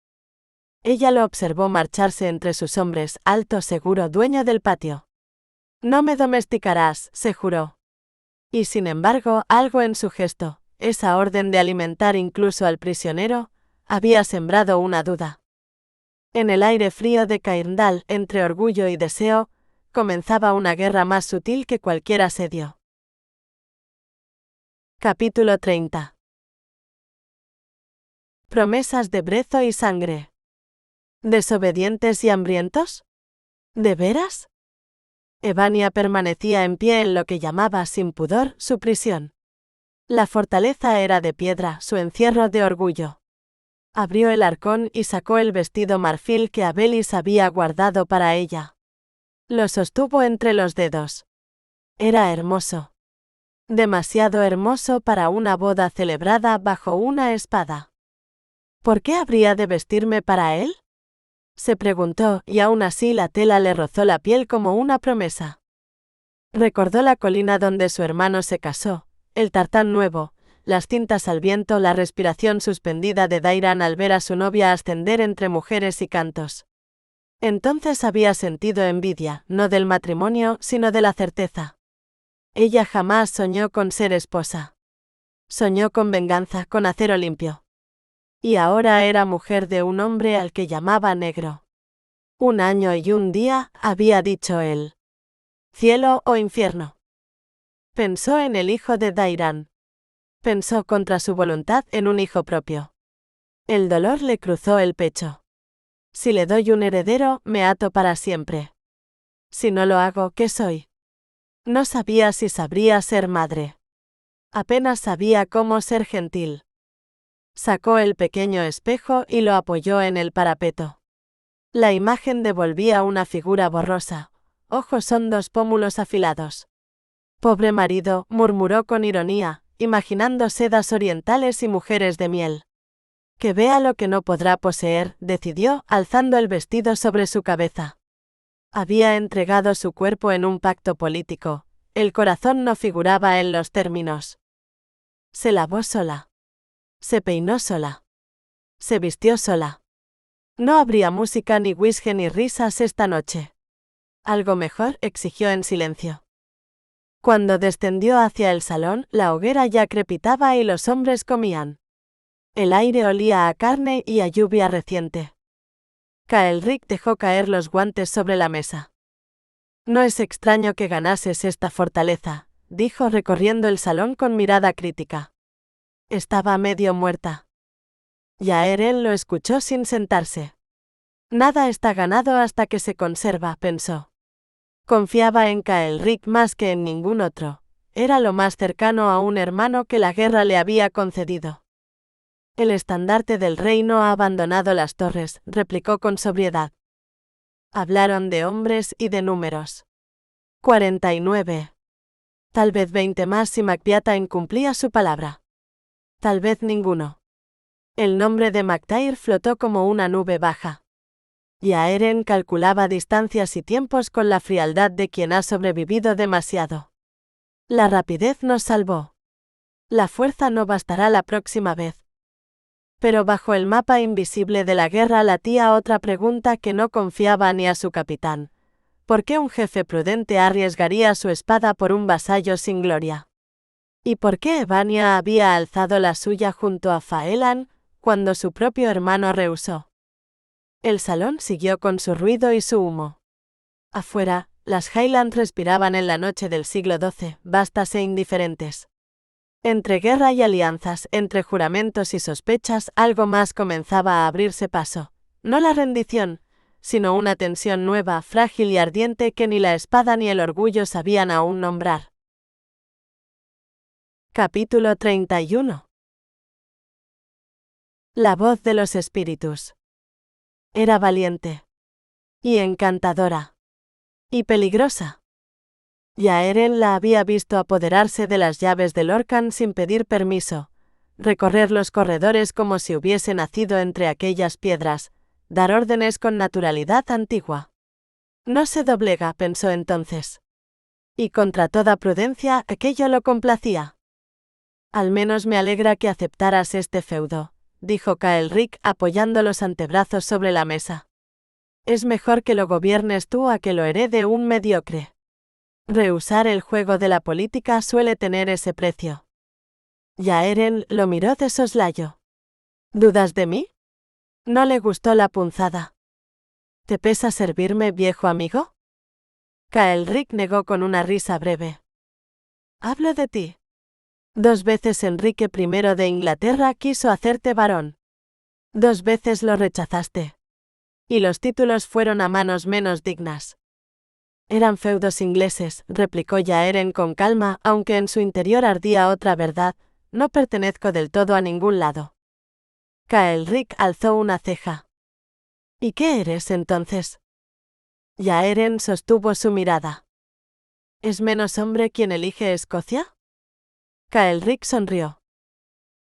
Speaker 1: Ella lo observó marcharse entre sus hombres, alto, seguro, dueño del patio. No me domesticarás, se juró. Y sin embargo, algo en su gesto, esa orden de alimentar incluso al prisionero, había sembrado una duda. En el aire frío de Cairndal, entre orgullo y deseo, comenzaba una guerra más sutil que cualquier asedio. Capítulo 30. Promesas de brezo y sangre. ¿Desobedientes y hambrientos? ¿De veras? Evania permanecía en pie en lo que llamaba sin pudor su prisión. La fortaleza era de piedra, su encierro de orgullo. Abrió el arcón y sacó el vestido marfil que Abelis había guardado para ella. Lo sostuvo entre los dedos. Era hermoso. Demasiado hermoso para una boda celebrada bajo una espada. ¿Por qué habría de vestirme para él? Se preguntó, y aún así la tela le rozó la piel como una promesa. Recordó la colina donde su hermano se casó, el tartán nuevo, las cintas al viento, la respiración suspendida de Dairan al ver a su novia ascender entre mujeres y cantos. Entonces había sentido envidia, no del matrimonio, sino de la certeza. Ella jamás soñó con ser esposa. Soñó con venganza, con acero limpio. Y ahora era mujer de un hombre al que llamaba negro. 1 año y 1 día, había dicho él. ¿Cielo o infierno? Pensó en el hijo de Dairan. Pensó contra su voluntad en un hijo propio. El dolor le cruzó el pecho. Si le doy un heredero, me ato para siempre. Si no lo hago, ¿qué soy? No sabía si sabría ser madre. Apenas sabía cómo ser gentil. Sacó el pequeño espejo y lo apoyó en el parapeto. La imagen devolvía una figura borrosa, ojos hondos, pómulos afilados. Pobre marido, murmuró con ironía, imaginando sedas orientales y mujeres de miel. Que vea lo que no podrá poseer, decidió, alzando el vestido sobre su cabeza. Había entregado su cuerpo en un pacto político, el corazón no figuraba en los términos. Se lavó sola. Se peinó sola. Se vistió sola. No habría música ni whisky ni risas esta noche. ¿Algo mejor?, exigió en silencio. Cuando descendió hacia el salón, la hoguera ya crepitaba y los hombres comían. El aire olía a carne y a lluvia reciente. Kael'ric dejó caer los guantes sobre la mesa. No es extraño que ganases esta fortaleza, dijo recorriendo el salón con mirada crítica. Estaba medio muerta. Yaeren lo escuchó sin sentarse. Nada está ganado hasta que se conserva, pensó. Confiaba en Kael'ric más que en ningún otro. Era lo más cercano a un hermano que la guerra le había concedido. El estandarte del rey no ha abandonado las torres, replicó con sobriedad. Hablaron de hombres y de números. 49. Tal vez 20 más si Macpiata incumplía su palabra. Tal vez ninguno. El nombre de Mactair flotó como una nube baja. Yaeren calculaba distancias y tiempos con la frialdad de quien ha sobrevivido demasiado. La rapidez nos salvó. La fuerza no bastará la próxima vez. Pero bajo el mapa invisible de la guerra latía otra pregunta que no confiaba ni a su capitán. ¿Por qué un jefe prudente arriesgaría su espada por un vasallo sin gloria? ¿Y por qué Evania había alzado la suya junto a Faelan, cuando su propio hermano rehusó? El salón siguió con su ruido y su humo. Afuera, las Highlands respiraban en la noche del siglo XII, vastas e indiferentes. Entre guerra y alianzas, entre juramentos y sospechas, algo más comenzaba a abrirse paso. No la rendición, sino una tensión nueva, frágil y ardiente que ni la espada ni el orgullo sabían aún nombrar. Capítulo 31. La voz de los espíritus. Era valiente. Y encantadora. Y peligrosa. Yaeren la había visto apoderarse de las llaves del Orcan sin pedir permiso, recorrer los corredores como si hubiese nacido entre aquellas piedras, dar órdenes con naturalidad antigua. No se doblega, pensó entonces. Y contra toda prudencia, aquello lo complacía. Al menos me alegra que aceptaras este feudo, dijo Kael'ric apoyando los antebrazos sobre la mesa. Es mejor que lo gobiernes tú a que lo herede un mediocre. Rehusar el juego de la política suele tener ese precio. Yaeren lo miró de soslayo. ¿Dudas de mí? No le gustó la punzada. ¿Te pesa servirme, viejo amigo? Kael'ric negó con una risa breve. Hablo de ti. 2 veces Enrique I de Inglaterra quiso hacerte varón. 2 veces lo rechazaste. Y los títulos fueron a manos menos dignas. Eran feudos ingleses, replicó Yaeren con calma, aunque en su interior ardía otra verdad: no pertenezco del todo a ningún lado. Kael'ric alzó una ceja. ¿Y qué eres entonces? Yaeren sostuvo su mirada. ¿Es menos hombre quien elige Escocia? Kael'ric sonrió.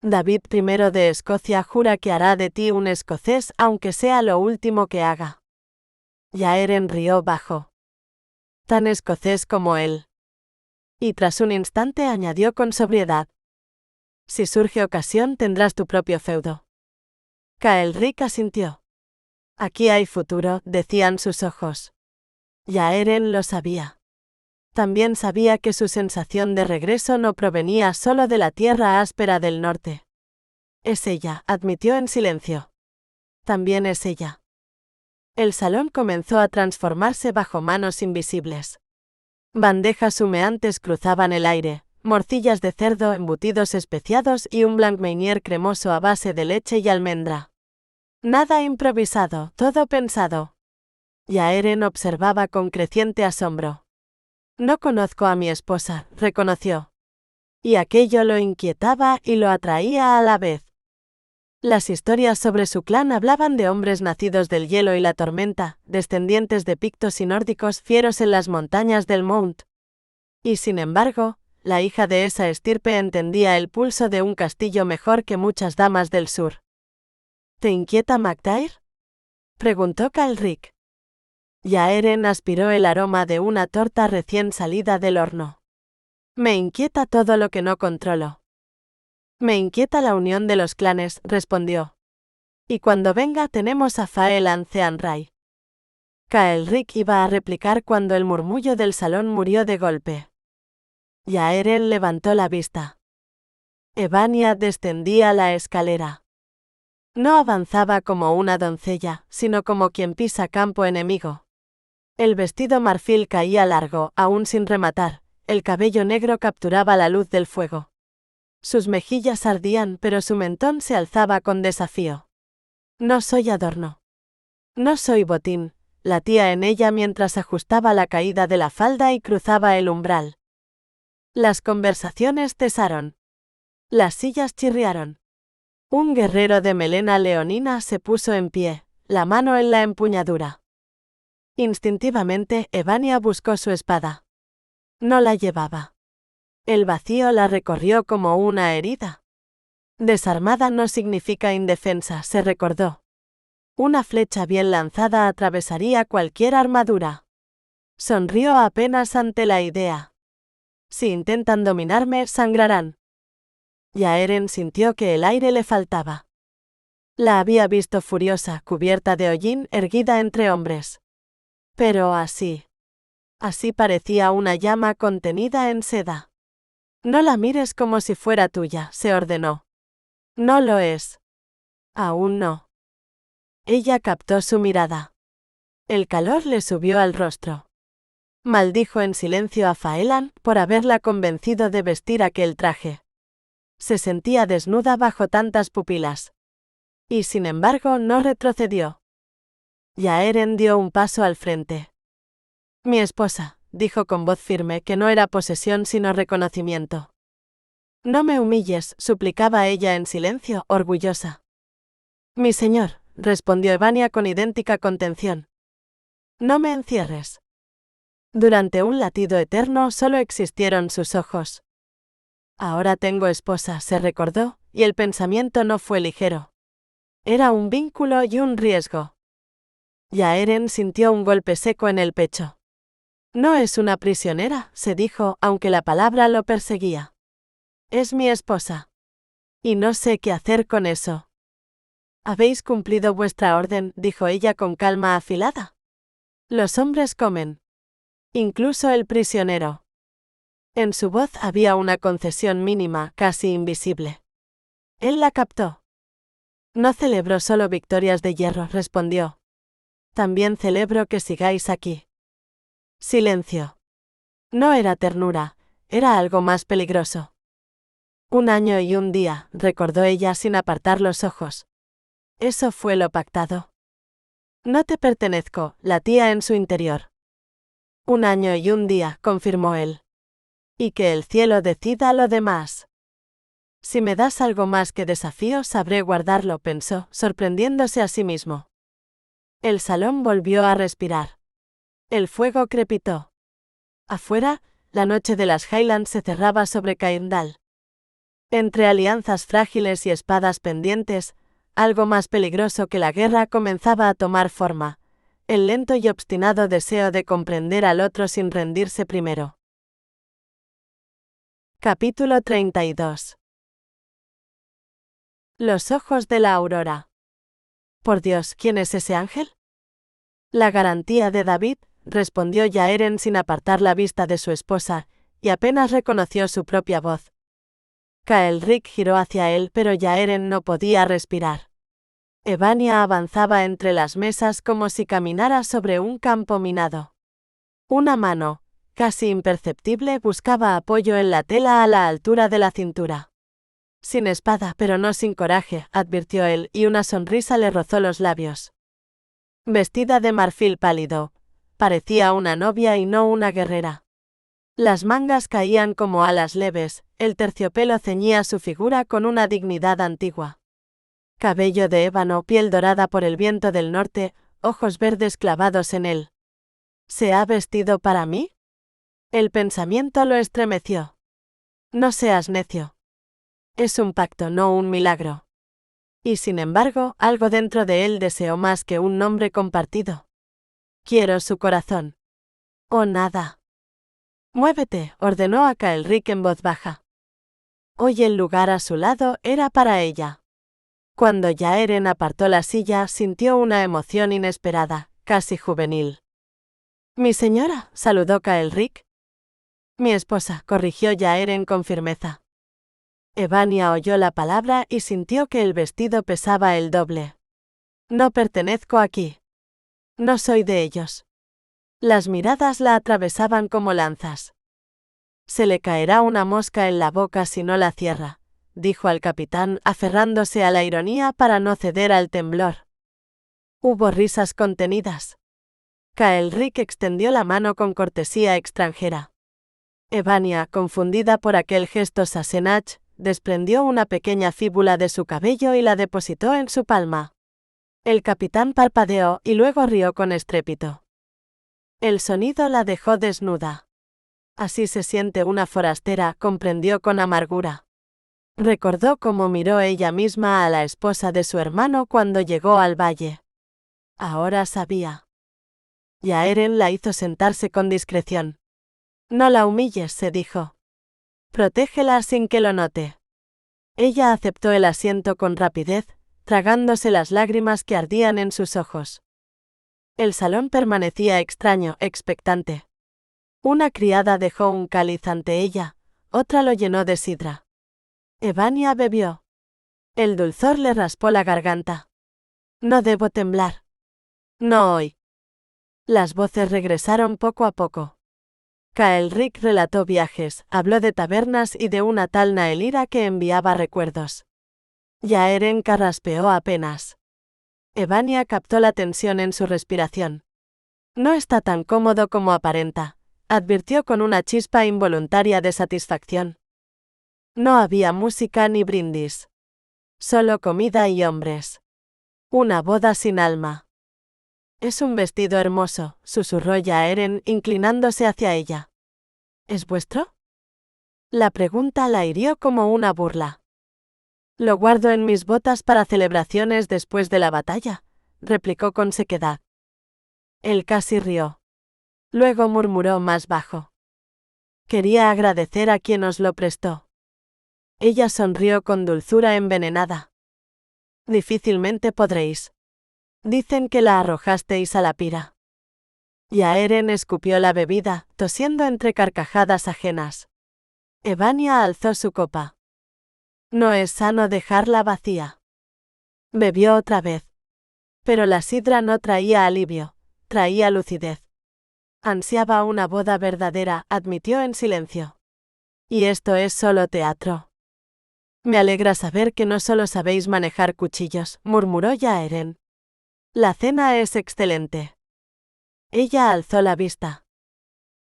Speaker 1: David I de Escocia jura que hará de ti un escocés aunque sea lo último que haga. Yaeren rió bajo. Tan escocés como él. Y tras un instante añadió con sobriedad. Si surge ocasión tendrás tu propio feudo. Kael'ric asintió. Aquí hay futuro, decían sus ojos. Yaeren lo sabía. También sabía que su sensación de regreso no provenía solo de la tierra áspera del norte. Es ella, admitió en silencio. También es ella. El salón comenzó a transformarse bajo manos invisibles. Bandejas humeantes cruzaban el aire, morcillas de cerdo, embutidos especiados y un blanc meunier cremoso a base de leche y almendra. Nada improvisado, todo pensado. Yaeren observaba con creciente asombro. No conozco a mi esposa, reconoció. Y aquello lo inquietaba y lo atraía a la vez. Las historias sobre su clan hablaban de hombres nacidos del hielo y la tormenta, descendientes de pictos y nórdicos fieros en las montañas del Mount. Y sin embargo, la hija de esa estirpe entendía el pulso de un castillo mejor que muchas damas del sur. ¿Te inquieta Mactair? Preguntó Kael'ric. Yaeren aspiró el aroma de una torta recién salida del horno. Me inquieta todo lo que no controlo. Me inquieta la unión de los clanes, respondió. Y cuando venga tenemos a Fael Anceanray. Kael'ric iba a replicar cuando el murmullo del salón murió de golpe. Yaeren levantó la vista. Evania descendía la escalera. No avanzaba como una doncella, sino como quien pisa campo enemigo. El vestido marfil caía largo, aún sin rematar, el cabello negro capturaba la luz del fuego. Sus mejillas ardían, pero su mentón se alzaba con desafío. No soy adorno. No soy botín, latía en ella mientras ajustaba la caída de la falda y cruzaba el umbral. Las conversaciones cesaron. Las sillas chirriaron. Un guerrero de melena leonina se puso en pie, la mano en la empuñadura. Instintivamente, Evania buscó su espada. No la llevaba. El vacío la recorrió como una herida. Desarmada no significa indefensa, se recordó. Una flecha bien lanzada atravesaría cualquier armadura. Sonrió apenas ante la idea. Si intentan dominarme, sangrarán. Yaeren sintió que el aire le faltaba. La había visto furiosa, cubierta de hollín, erguida entre hombres. Pero así parecía una llama contenida en seda. No la mires como si fuera tuya, se ordenó. No lo es. Aún no. Ella captó su mirada. El calor le subió al rostro. Maldijo en silencio a Phaelan por haberla convencido de vestir aquel traje. Se sentía desnuda bajo tantas pupilas. Y sin embargo no retrocedió. Yaeren dio un paso al frente. Mi esposa, dijo con voz firme que no era posesión sino reconocimiento. No me humilles, suplicaba ella en silencio, orgullosa. Mi señor, respondió Evania con idéntica contención. No me encierres. Durante un latido eterno solo existieron sus ojos. Ahora tengo esposa, se recordó, y el pensamiento no fue ligero. Era un vínculo y un riesgo. Yaeren sintió un golpe seco en el pecho. No es una prisionera, se dijo, aunque la palabra lo perseguía. Es mi esposa. Y no sé qué hacer con eso. Habéis cumplido vuestra orden, dijo ella con calma afilada. Los hombres comen. Incluso el prisionero. En su voz había una concesión mínima, casi invisible. Él la captó. No celebro solo victorias de hierro, respondió. También celebro que sigáis aquí. Silencio. No era ternura, era algo más peligroso. 1 año y 1 día, recordó ella sin apartar los ojos. Eso fue lo pactado. No te pertenezco, latía en su interior. 1 año y 1 día, confirmó él. Y que el cielo decida lo demás. Si me das algo más que desafío, sabré guardarlo, pensó, sorprendiéndose a sí mismo. El salón volvió a respirar. El fuego crepitó. Afuera, la noche de las Highlands se cerraba sobre Cairndal. Entre alianzas frágiles y espadas pendientes, algo más peligroso que la guerra comenzaba a tomar forma, el lento y obstinado deseo de comprender al otro sin rendirse primero. Capítulo 32. Los ojos de la aurora. Por Dios, ¿quién es ese ángel? La garantía de David, respondió Yaeren sin apartar la vista de su esposa, y apenas reconoció su propia voz. Kael'rik giró hacia él, pero Yaeren no podía respirar. Evania avanzaba entre las mesas como si caminara sobre un campo minado. Una mano, casi imperceptible, buscaba apoyo en la tela a la altura de la cintura. Sin espada, pero no sin coraje, advirtió él, y una sonrisa le rozó los labios. Vestida de marfil pálido, parecía una novia y no una guerrera. Las mangas caían como alas leves, el terciopelo ceñía su figura con una dignidad antigua. Cabello de ébano, piel dorada por el viento del norte, ojos verdes clavados en él. ¿Se ha vestido para mí? El pensamiento lo estremeció. No seas necio. Es un pacto, no un milagro. Y sin embargo, algo dentro de él deseó más que un nombre compartido. Quiero su corazón. O nada. Muévete, ordenó a Kael'rik en voz baja. Hoy el lugar a su lado era para ella. Cuando Yaeren apartó la silla, sintió una emoción inesperada, casi juvenil. Mi señora, saludó Kael'rik. Mi esposa, corrigió Yaeren con firmeza. Evania oyó la palabra y sintió que el vestido pesaba el doble. No pertenezco aquí. No soy de ellos. Las miradas la atravesaban como lanzas. Se le caerá una mosca en la boca si no la cierra, dijo al capitán, aferrándose a la ironía para no ceder al temblor. Hubo risas contenidas. Kael'rik extendió la mano con cortesía extranjera. Evania, confundida por aquel gesto Sassenach, desprendió una pequeña fíbula de su cabello y la depositó en su palma. El capitán parpadeó y luego rió con estrépito. El sonido la dejó desnuda. Así se siente una forastera, comprendió con amargura. Recordó cómo miró ella misma a la esposa de su hermano cuando llegó al valle. Ahora sabía. Yaeren la hizo sentarse con discreción. No la humilles, se dijo. Protégela sin que lo note. Ella aceptó el asiento con rapidez, tragándose las lágrimas que ardían en sus ojos. El salón permanecía extraño, expectante. Una criada dejó un cáliz ante ella, otra lo llenó de sidra. Evania bebió. El dulzor le raspó la garganta. No debo temblar. No hoy. Las voces regresaron poco a poco. Kael'ric relató viajes, habló de tabernas y de una tal Naelira que enviaba recuerdos. Yaeren carraspeó apenas. Evania captó la tensión en su respiración. No está tan cómodo como aparenta, advirtió con una chispa involuntaria de satisfacción. No había música ni brindis. Solo comida y hombres. Una boda sin alma. Es un vestido hermoso, susurró Yaeren, inclinándose hacia ella. ¿Es vuestro? La pregunta la hirió como una burla. Lo guardo en mis botas para celebraciones después de la batalla, replicó con sequedad. Él casi rió. Luego murmuró más bajo. Quería agradecer a quien os lo prestó. Ella sonrió con dulzura envenenada. Difícilmente podréis. Dicen que la arrojasteis a la pira. Yaeren escupió la bebida, tosiendo entre carcajadas ajenas. Evania alzó su copa. No es sano dejarla vacía. Bebió otra vez. Pero la sidra no traía alivio, traía lucidez. Ansiaba una boda verdadera, admitió en silencio. Y esto es solo teatro. Me alegra saber que no solo sabéis manejar cuchillos, murmuró Yaeren. La cena es excelente. Ella alzó la vista.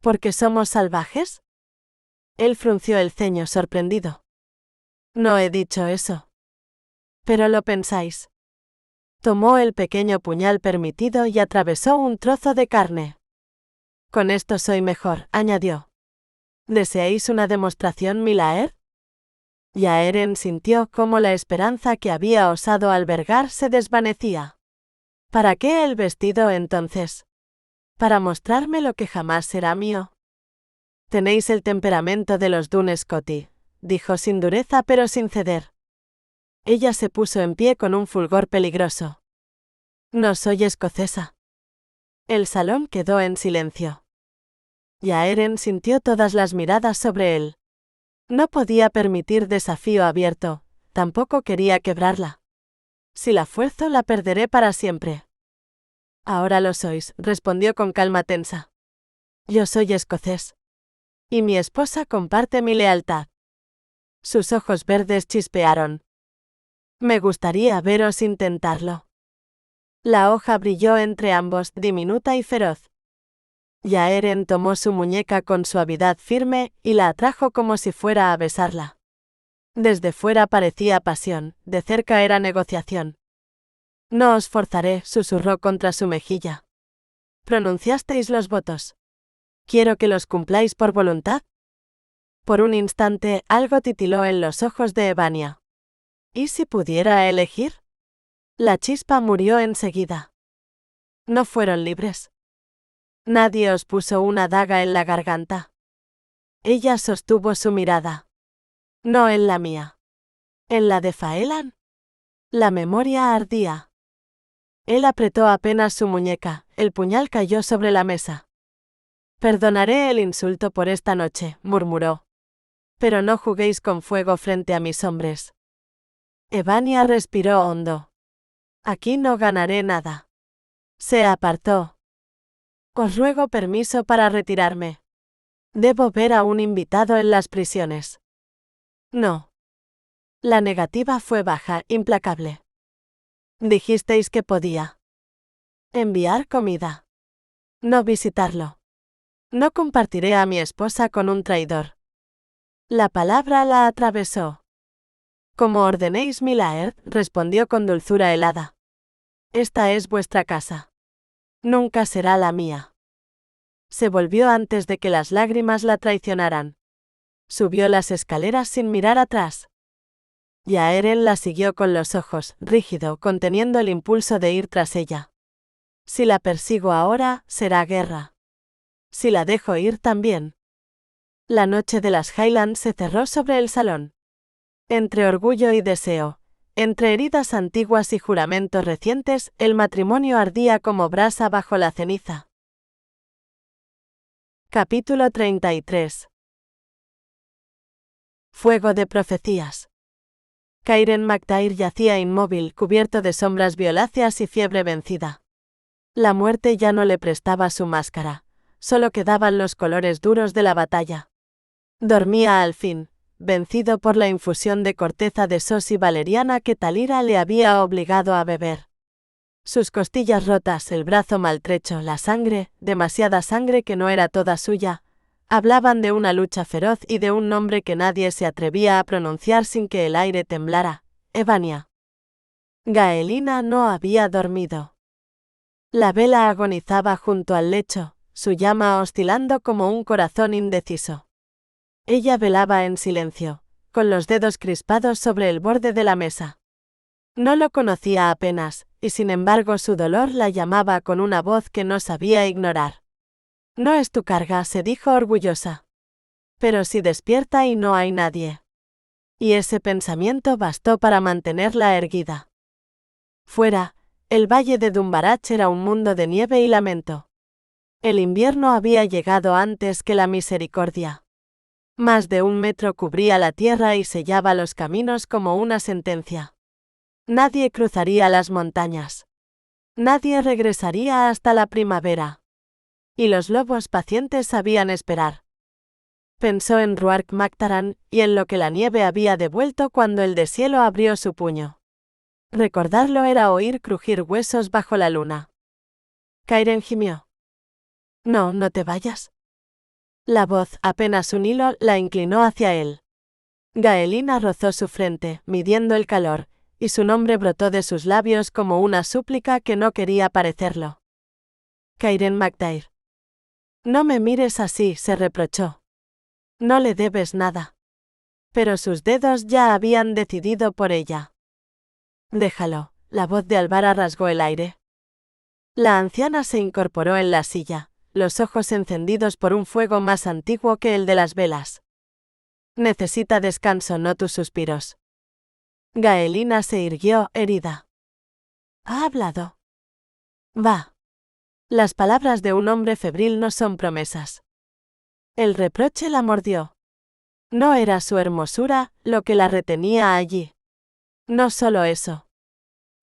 Speaker 1: ¿Por qué somos salvajes? Él frunció el ceño sorprendido. No he dicho eso. Pero lo pensáis. Tomó el pequeño puñal permitido y atravesó un trozo de carne. Con esto soy mejor, añadió. ¿Deseáis una demostración, Milaer? Yaeren sintió cómo la esperanza que había osado albergar se desvanecía. ¿Para qué el vestido entonces? ¿Para mostrarme lo que jamás será mío? Tenéis el temperamento de los Dun Scotti, dijo sin dureza pero sin ceder. Ella se puso en pie con un fulgor peligroso. No soy escocesa. El salón quedó en silencio. Yaeren sintió todas las miradas sobre él. No podía permitir desafío abierto, tampoco quería quebrarla. Si la fuerzo la perderé para siempre. Ahora lo sois, respondió con calma tensa. Yo soy escocés. Y mi esposa comparte mi lealtad. Sus ojos verdes chispearon. Me gustaría veros intentarlo. La hoja brilló entre ambos, diminuta y feroz. Yaeren tomó su muñeca con suavidad firme y la atrajo como si fuera a besarla. Desde fuera parecía pasión, de cerca era negociación. No os forzaré, susurró contra su mejilla. Pronunciasteis los votos. ¿Quiero que los cumpláis por voluntad? Por un instante, algo titiló en los ojos de Evania. ¿Y si pudiera elegir? La chispa murió enseguida. No fueron libres. Nadie os puso una daga en la garganta. Ella sostuvo su mirada. No en la mía. ¿En la de Faelan? La memoria ardía. Él apretó apenas su muñeca, el puñal cayó sobre la mesa. Perdonaré el insulto por esta noche, murmuró. Pero no juguéis con fuego frente a mis hombres. Evania respiró hondo. Aquí no ganaré nada. Se apartó. Os ruego permiso para retirarme. Debo ver a un invitado en las prisiones. No. La negativa fue baja, implacable. Dijisteis que podía. Enviar comida. No visitarlo. No compartiré a mi esposa con un traidor. La palabra la atravesó. Como ordenéis, Milaer, respondió con dulzura helada. Esta es vuestra casa. Nunca será la mía. Se volvió antes de que las lágrimas la traicionaran. Subió las escaleras sin mirar atrás. Yaeren la siguió con los ojos, rígido, conteniendo el impulso de ir tras ella. Si la persigo ahora, será guerra. Si la dejo ir también. La noche de las Highlands se cerró sobre el salón. Entre orgullo y deseo, entre heridas antiguas y juramentos recientes, el matrimonio ardía como brasa bajo la ceniza. Capítulo 33. Fuego de profecías. Kairen McTair yacía inmóvil, cubierto de sombras violáceas y fiebre vencida. La muerte ya no le prestaba su máscara. solo quedaban los colores duros de la batalla. Dormía al fin, vencido por la infusión de corteza de sos y valeriana que Talira le había obligado a beber. Sus costillas rotas, el brazo maltrecho, la sangre, demasiada sangre que no era toda suya, hablaban de una lucha feroz y de un nombre que nadie se atrevía a pronunciar sin que el aire temblara: Evania. Gaelina no había dormido. La vela agonizaba junto al lecho, su llama oscilando como un corazón indeciso. Ella velaba en silencio, con los dedos crispados sobre el borde de la mesa. No lo conocía apenas, y sin embargo su dolor la llamaba con una voz que no sabía ignorar. No es tu carga, se dijo orgullosa. Pero si despierta y no hay nadie. Y ese pensamiento bastó para mantenerla erguida. Fuera, el valle de Dumbarach era un mundo de nieve y lamento. El invierno había llegado antes que la misericordia. Más de 1 metro cubría la tierra y sellaba los caminos como una sentencia. Nadie cruzaría las montañas. Nadie regresaría hasta la primavera. Y los lobos pacientes sabían esperar. Pensó en Ruark Mactaran y en lo que la nieve había devuelto cuando el deshielo abrió su puño. Recordarlo era oír crujir huesos bajo la luna. Cairen gimió. No, no te vayas. La voz, apenas un hilo, la inclinó hacia él. Gaelina rozó su frente, midiendo el calor, y su nombre brotó de sus labios como una súplica que no quería parecerlo. Cairen Mactair. No me mires así, se reprochó. No le debes nada. Pero sus dedos ya habían decidido por ella. Déjalo, la voz de Alvara rasgó el aire. La anciana se incorporó en la silla, los ojos encendidos por un fuego más antiguo que el de las velas. Necesita descanso, no tus suspiros. Gaelina se irguió, herida. ¿Ha hablado? Va. Las palabras de un hombre febril no son promesas. El reproche la mordió. No era su hermosura lo que la retenía allí. No solo eso.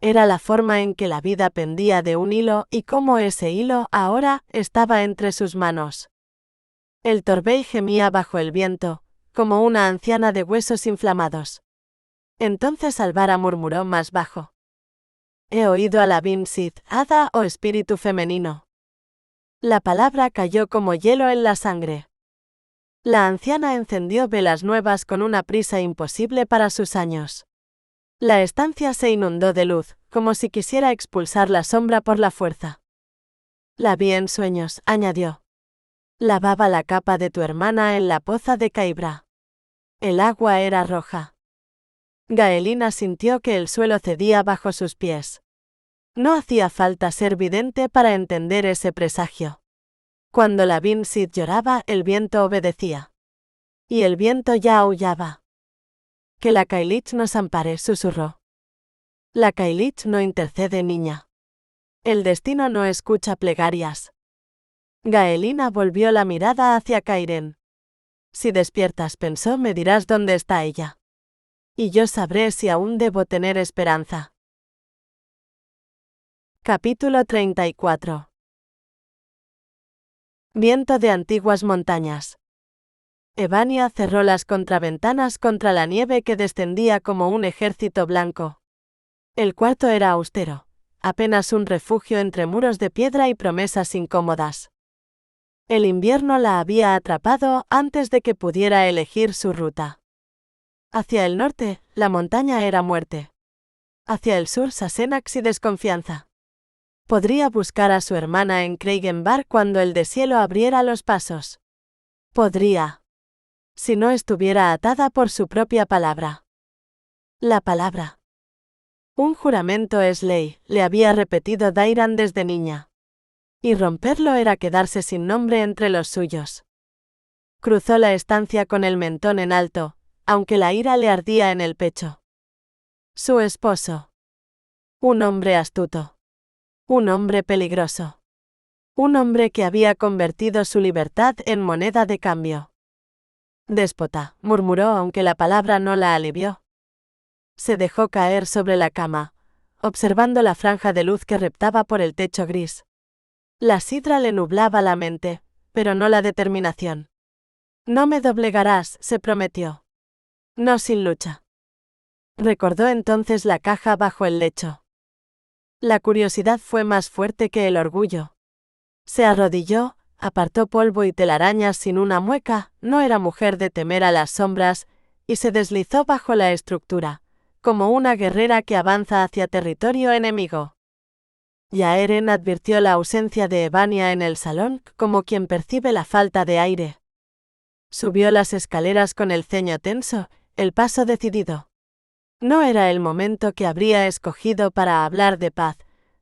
Speaker 1: Era la forma en que la vida pendía de un hilo y cómo ese hilo ahora estaba entre sus manos. El Torbay gemía bajo el viento, como una anciana de huesos inflamados. Entonces Alvara murmuró más bajo. He oído a la Vinsid, hada o espíritu femenino. La palabra cayó como hielo en la sangre. La anciana encendió velas nuevas con una prisa imposible para sus años. La estancia se inundó de luz, como si quisiera expulsar la sombra por la fuerza. La vi en sueños, añadió. Lavaba la capa de tu hermana en la poza de Caibra. El agua era roja. Gaelina sintió que el suelo cedía bajo sus pies. No hacía falta ser vidente para entender ese presagio. Cuando la Vinsid lloraba, el viento obedecía. Y el viento ya aullaba. Que la Kailich nos ampare, susurró. La Kailich no intercede, niña. El destino no escucha plegarias. Gaelina volvió la mirada hacia Cairen. Si despiertas, pensó, me dirás dónde está ella. Y yo sabré si aún debo tener esperanza. Capítulo 34. Viento de antiguas montañas. Evania cerró las contraventanas contra la nieve que descendía como un ejército blanco. El cuarto era austero, apenas un refugio entre muros de piedra y promesas incómodas. El invierno la había atrapado antes de que pudiera elegir su ruta. Hacia el norte, la montaña era muerte. Hacia el sur, Sassenach y desconfianza. Podría buscar a su hermana en Craigenbar cuando el deshielo abriera los pasos. Podría. Si no estuviera atada por su propia palabra. La palabra. Un juramento es ley, le había repetido Dairan desde niña. Y romperlo era quedarse sin nombre entre los suyos. Cruzó la estancia con el mentón en alto, aunque la ira le ardía en el pecho. Su esposo. Un hombre astuto. Un hombre peligroso. Un hombre que había convertido su libertad en moneda de cambio. Déspota, murmuró aunque la palabra no la alivió. Se dejó caer sobre la cama, observando la franja de luz que reptaba por el techo gris. La sidra le nublaba la mente, pero no la determinación. No me doblegarás, se prometió. No sin lucha. Recordó entonces la caja bajo el lecho. La curiosidad fue más fuerte que el orgullo. Se arrodilló, apartó polvo y telarañas sin una mueca, no era mujer de temer a las sombras, y se deslizó bajo la estructura, como una guerrera que avanza hacia territorio enemigo. Yaeren advirtió la ausencia de Evania en el salón, como quien percibe la falta de aire. Subió las escaleras con el ceño tenso, el paso decidido. No era el momento que habría escogido para hablar de paz,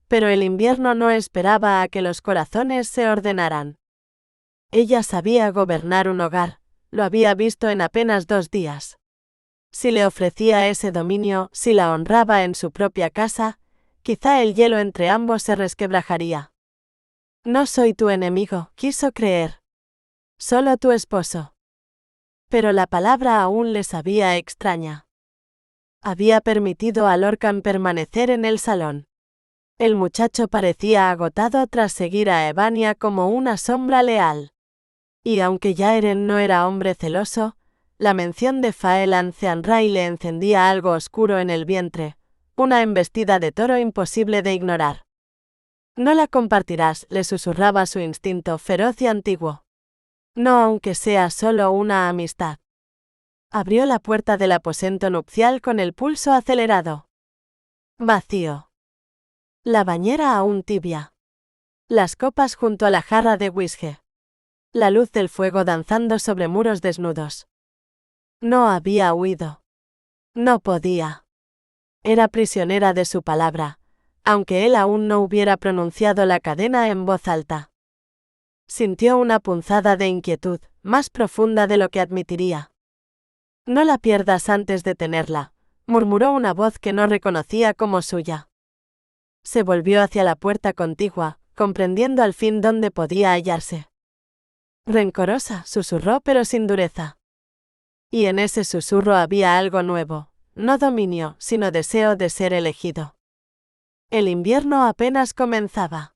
Speaker 1: pero el invierno no esperaba a que los corazones se ordenaran. Ella sabía gobernar un hogar, lo había visto en apenas 2 días. Si le ofrecía ese dominio, si la honraba en su propia casa, quizá el hielo entre ambos se resquebrajaría. No soy tu enemigo, quiso creer. Solo tu esposo. Pero la palabra aún le sabía extraña. Había permitido a Lorcan permanecer en el salón. El muchacho parecía agotado tras seguir a Evania como una sombra leal. Y aunque Yaeren no era hombre celoso, la mención de Faelan Zeanrai le encendía algo oscuro en el vientre, una embestida de toro imposible de ignorar. No la compartirás, le susurraba su instinto feroz y antiguo. No aunque sea solo una amistad. Abrió la puerta del aposento nupcial con el pulso acelerado. Vacío. La bañera aún tibia. Las copas junto a la jarra de whisky. La luz del fuego danzando sobre muros desnudos. No había huido. No podía. Era prisionera de su palabra, aunque él aún no hubiera pronunciado la cadena en voz alta. Sintió una punzada de inquietud, más profunda de lo que admitiría. No la pierdas antes de tenerla, murmuró una voz que no reconocía como suya. Se volvió hacia la puerta contigua, comprendiendo al fin dónde podía hallarse. Rencorosa, susurró pero sin dureza. Y en ese susurro había algo nuevo, no dominio, sino deseo de ser elegido. El invierno apenas comenzaba.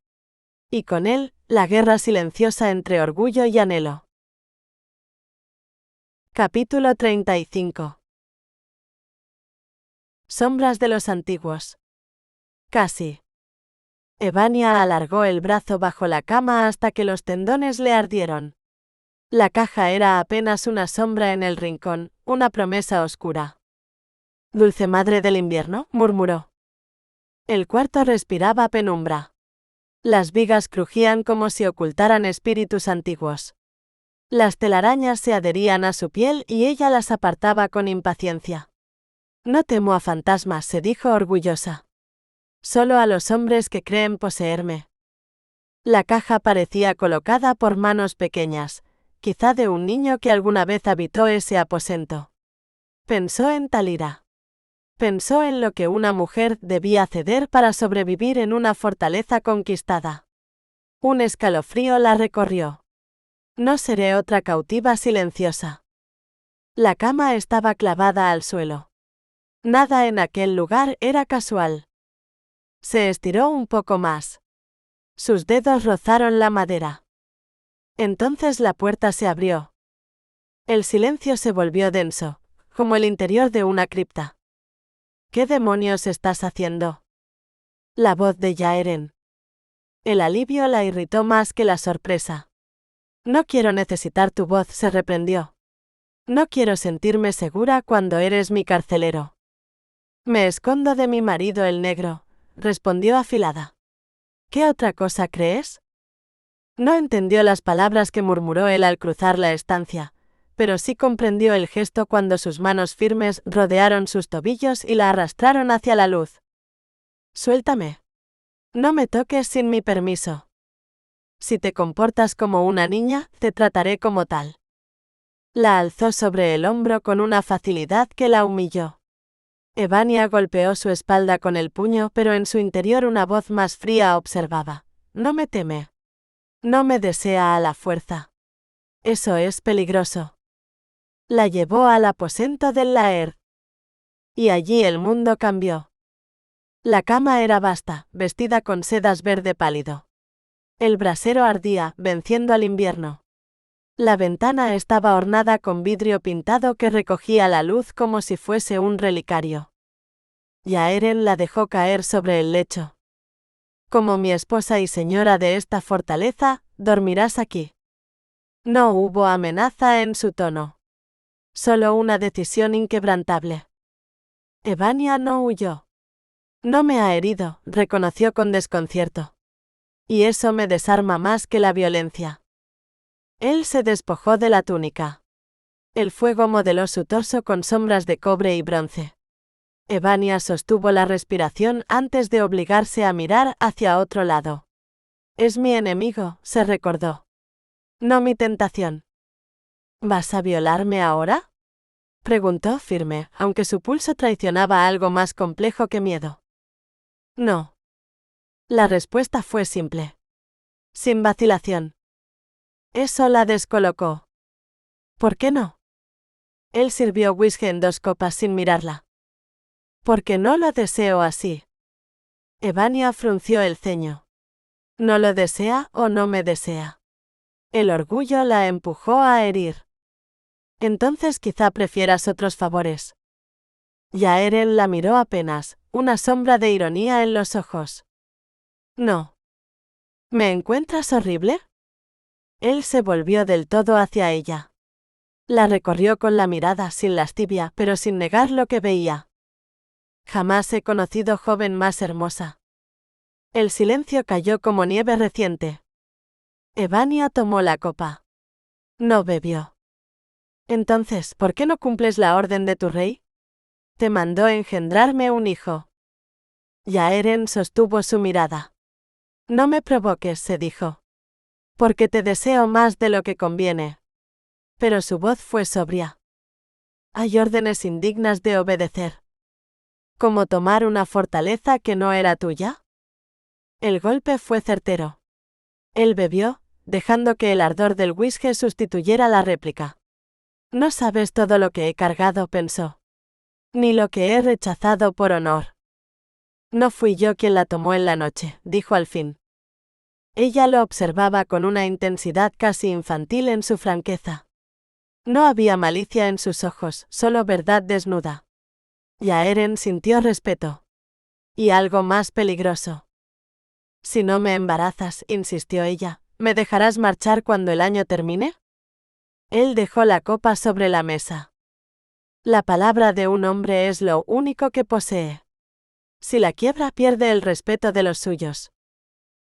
Speaker 1: Y con él, la guerra silenciosa entre orgullo y anhelo. Capítulo 35. Sombras de los antiguos. Casi. Evania alargó el brazo bajo la cama hasta que los tendones le ardieron. La caja era apenas una sombra en el rincón, una promesa oscura. «Dulce madre del invierno», murmuró. El cuarto respiraba penumbra. Las vigas crujían como si ocultaran espíritus antiguos. Las telarañas se adherían a su piel y ella las apartaba con impaciencia. «No temo a fantasmas», se dijo orgullosa. «Solo a los hombres que creen poseerme». La caja parecía colocada por manos pequeñas, quizá de un niño que alguna vez habitó ese aposento. Pensó en Talira. Pensó en lo que una mujer debía ceder para sobrevivir en una fortaleza conquistada. Un escalofrío la recorrió. No seré otra cautiva silenciosa. La cama estaba clavada al suelo. Nada en aquel lugar era casual. Se estiró un poco más. Sus dedos rozaron la madera. Entonces la puerta se abrió. El silencio se volvió denso, como el interior de una cripta. ¿Qué demonios estás haciendo? La voz de Yaeren. El alivio la irritó más que la sorpresa. No quiero necesitar tu voz, se reprendió. No quiero sentirme segura cuando eres mi carcelero. Me escondo de mi marido el negro, respondió afilada. ¿Qué otra cosa crees? No entendió las palabras que murmuró él al cruzar la estancia, pero sí comprendió el gesto cuando sus manos firmes rodearon sus tobillos y la arrastraron hacia la luz. Suéltame. No me toques sin mi permiso. Si te comportas como una niña, te trataré como tal. La alzó sobre el hombro con una facilidad que la humilló. Evania golpeó su espalda con el puño, pero en su interior una voz más fría observaba. No me teme. No me desea a la fuerza. Eso es peligroso. La llevó al aposento del Laird. Y allí el mundo cambió. La cama era vasta, vestida con sedas verde pálido. El brasero ardía, venciendo al invierno. La ventana estaba ornada con vidrio pintado que recogía la luz como si fuese un relicario. Yaeren la dejó caer sobre el lecho. Como mi esposa y señora de esta fortaleza, dormirás aquí. No hubo amenaza en su tono. Solo una decisión inquebrantable. Evania no huyó. No me ha herido, reconoció con desconcierto. Y eso me desarma más que la violencia. Él se despojó de la túnica. El fuego modeló su torso con sombras de cobre y bronce. Evania sostuvo la respiración antes de obligarse a mirar hacia otro lado. Es mi enemigo, se recordó. No mi tentación. ¿Vas a violarme ahora? Preguntó firme, aunque su pulso traicionaba algo más complejo que miedo. No. La respuesta fue simple. Sin vacilación. Eso la descolocó. ¿Por qué no? Él sirvió whisky en 2 copas sin mirarla. Porque no lo deseo así. Evania frunció el ceño. ¿No lo desea o no me desea? El orgullo la empujó a herir. Entonces quizá prefieras otros favores. Yaeren la miró apenas, una sombra de ironía en los ojos. No. ¿Me encuentras horrible? Él se volvió del todo hacia ella. La recorrió con la mirada sin lascivia, pero sin negar lo que veía. Jamás he conocido joven más hermosa. El silencio cayó como nieve reciente. Evania tomó la copa. No bebió. Entonces, ¿por qué no cumples la orden de tu rey? Te mandó engendrarme un hijo. Yaeren sostuvo su mirada. No me provoques, se dijo. Porque te deseo más de lo que conviene. Pero su voz fue sobria. Hay órdenes indignas de obedecer. ¿Como tomar una fortaleza que no era tuya? El golpe fue certero. Él bebió, dejando que el ardor del whisky sustituyera la réplica. No sabes todo lo que he cargado, pensó. Ni lo que he rechazado por honor. No fui yo quien la tomó en la noche, dijo al fin. Ella lo observaba con una intensidad casi infantil en su franqueza. No había malicia en sus ojos, solo verdad desnuda. Yaeren sintió respeto. Y algo más peligroso. Si no me embarazas, insistió ella, ¿me dejarás marchar cuando el año termine? Él dejó la copa sobre la mesa. La palabra de un hombre es lo único que posee. Si la quiebra, pierde el respeto de los suyos.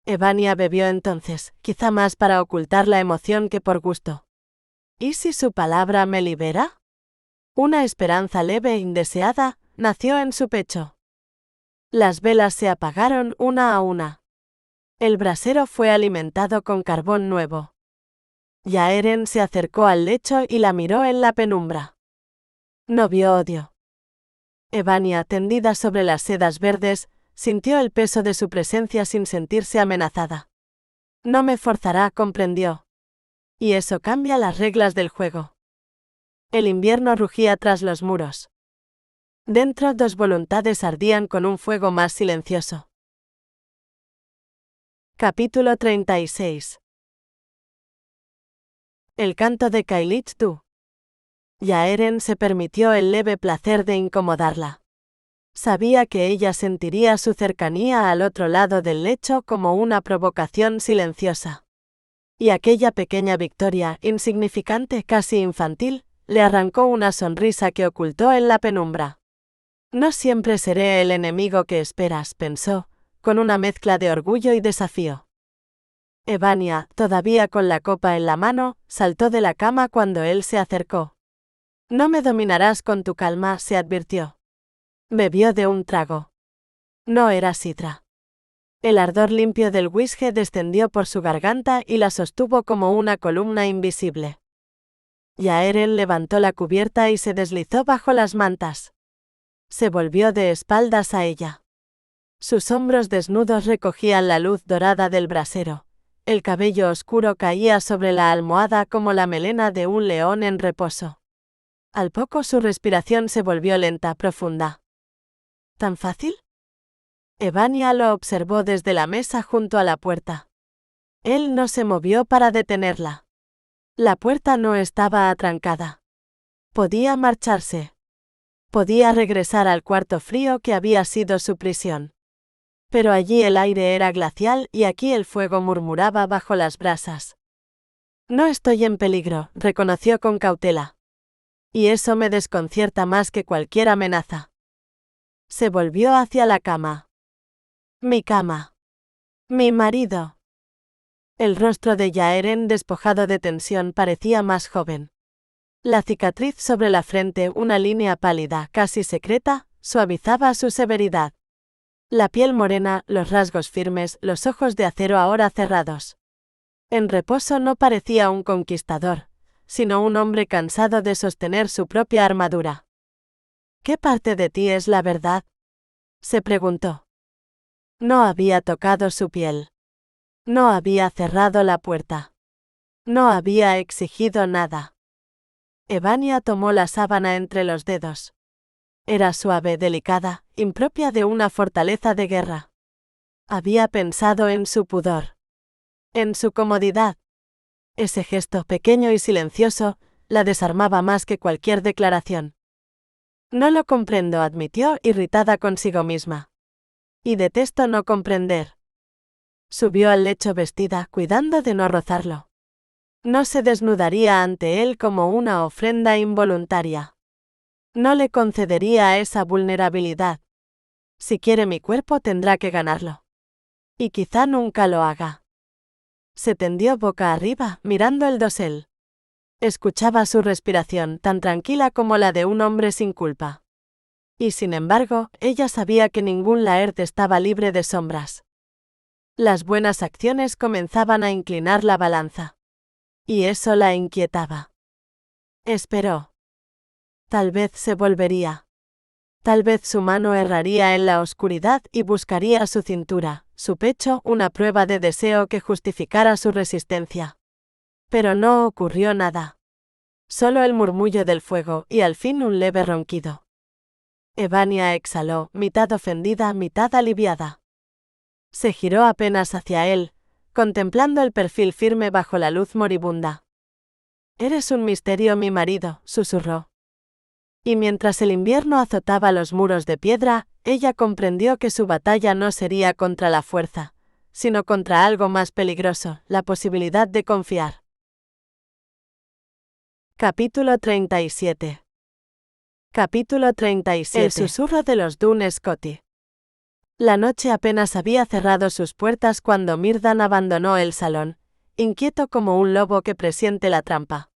Speaker 1: Evania bebió entonces, quizá más para ocultar la emoción que por gusto. ¿Y si su palabra me libera? Una esperanza leve e indeseada nació en su pecho. Las velas se apagaron una a una. El brasero fue alimentado con carbón nuevo. Yaeren se acercó al lecho y la miró en la penumbra. No vio odio. Evania, tendida sobre las sedas verdes, sintió el peso de su presencia sin sentirse amenazada. No me forzará, comprendió. Y eso cambia las reglas del juego. El invierno rugía tras los muros. Dentro 2 voluntades ardían con un fuego más silencioso. Capítulo 36. El canto de Kailich Tu. Yaeren se permitió el leve placer de incomodarla. Sabía que ella sentiría su cercanía al otro lado del lecho como una provocación silenciosa. Y aquella pequeña victoria, insignificante, casi infantil, le arrancó una sonrisa que ocultó en la penumbra. No siempre seré el enemigo que esperas, pensó, con una mezcla de orgullo y desafío. Evania, todavía con la copa en la mano, saltó de la cama cuando él se acercó. No me dominarás con tu calma, se advirtió. Bebió de un trago. No era sidra. El ardor limpio del whisky descendió por su garganta y la sostuvo como una columna invisible. Yaeren levantó la cubierta y se deslizó bajo las mantas. Se volvió de espaldas a ella. Sus hombros desnudos recogían la luz dorada del brasero. El cabello oscuro caía sobre la almohada como la melena de un león en reposo. Al poco su respiración se volvió lenta, profunda. ¿Tan fácil? Evania lo observó desde la mesa junto a la puerta. Él no se movió para detenerla. La puerta no estaba atrancada. Podía marcharse. Podía regresar al cuarto frío que había sido su prisión. Pero allí el aire era glacial y aquí el fuego murmuraba bajo las brasas. No estoy en peligro, reconoció con cautela. Y eso me desconcierta más que cualquier amenaza. Se volvió hacia la cama. Mi cama. Mi marido. El rostro de Yaeren, despojado de tensión, parecía más joven. La cicatriz sobre la frente, una línea pálida, casi secreta, suavizaba su severidad. La piel morena, los rasgos firmes, los ojos de acero ahora cerrados. En reposo no parecía un conquistador, sino un hombre cansado de sostener su propia armadura. ¿Qué parte de ti es la verdad?, se preguntó. No había tocado su piel. No había cerrado la puerta. No había exigido nada. Evania tomó la sábana entre los dedos. Era suave, delicada, impropia de una fortaleza de guerra. Había pensado en su pudor. En su comodidad. Ese gesto pequeño y silencioso la desarmaba más que cualquier declaración. No lo comprendo, admitió, irritada consigo misma. Y detesto no comprender. Subió al lecho vestida, cuidando de no rozarlo. No se desnudaría ante él como una ofrenda involuntaria. No le concedería esa vulnerabilidad. Si quiere mi cuerpo tendrá que ganarlo. Y quizá nunca lo haga. Se tendió boca arriba, mirando el dosel. Escuchaba su respiración, tan tranquila como la de un hombre sin culpa. Y sin embargo, ella sabía que ningún Laird estaba libre de sombras. Las buenas acciones comenzaban a inclinar la balanza. Y eso la inquietaba. Esperó. Tal vez se volvería. Tal vez su mano erraría en la oscuridad y buscaría su cintura, su pecho, una prueba de deseo que justificara su resistencia. Pero no ocurrió nada. Solo el murmullo del fuego y al fin un leve ronquido. Evania exhaló, mitad ofendida, mitad aliviada. Se giró apenas hacia él, contemplando el perfil firme bajo la luz moribunda. «Eres un misterio, mi marido», susurró. Y mientras el invierno azotaba los muros de piedra, ella comprendió que su batalla no sería contra la fuerza, sino contra algo más peligroso, la posibilidad de confiar. Capítulo 37. Capítulo 37. El susurro de los Dun Scotti. La noche apenas había cerrado sus puertas cuando Myrdan abandonó el salón, inquieto como un lobo que presiente la trampa.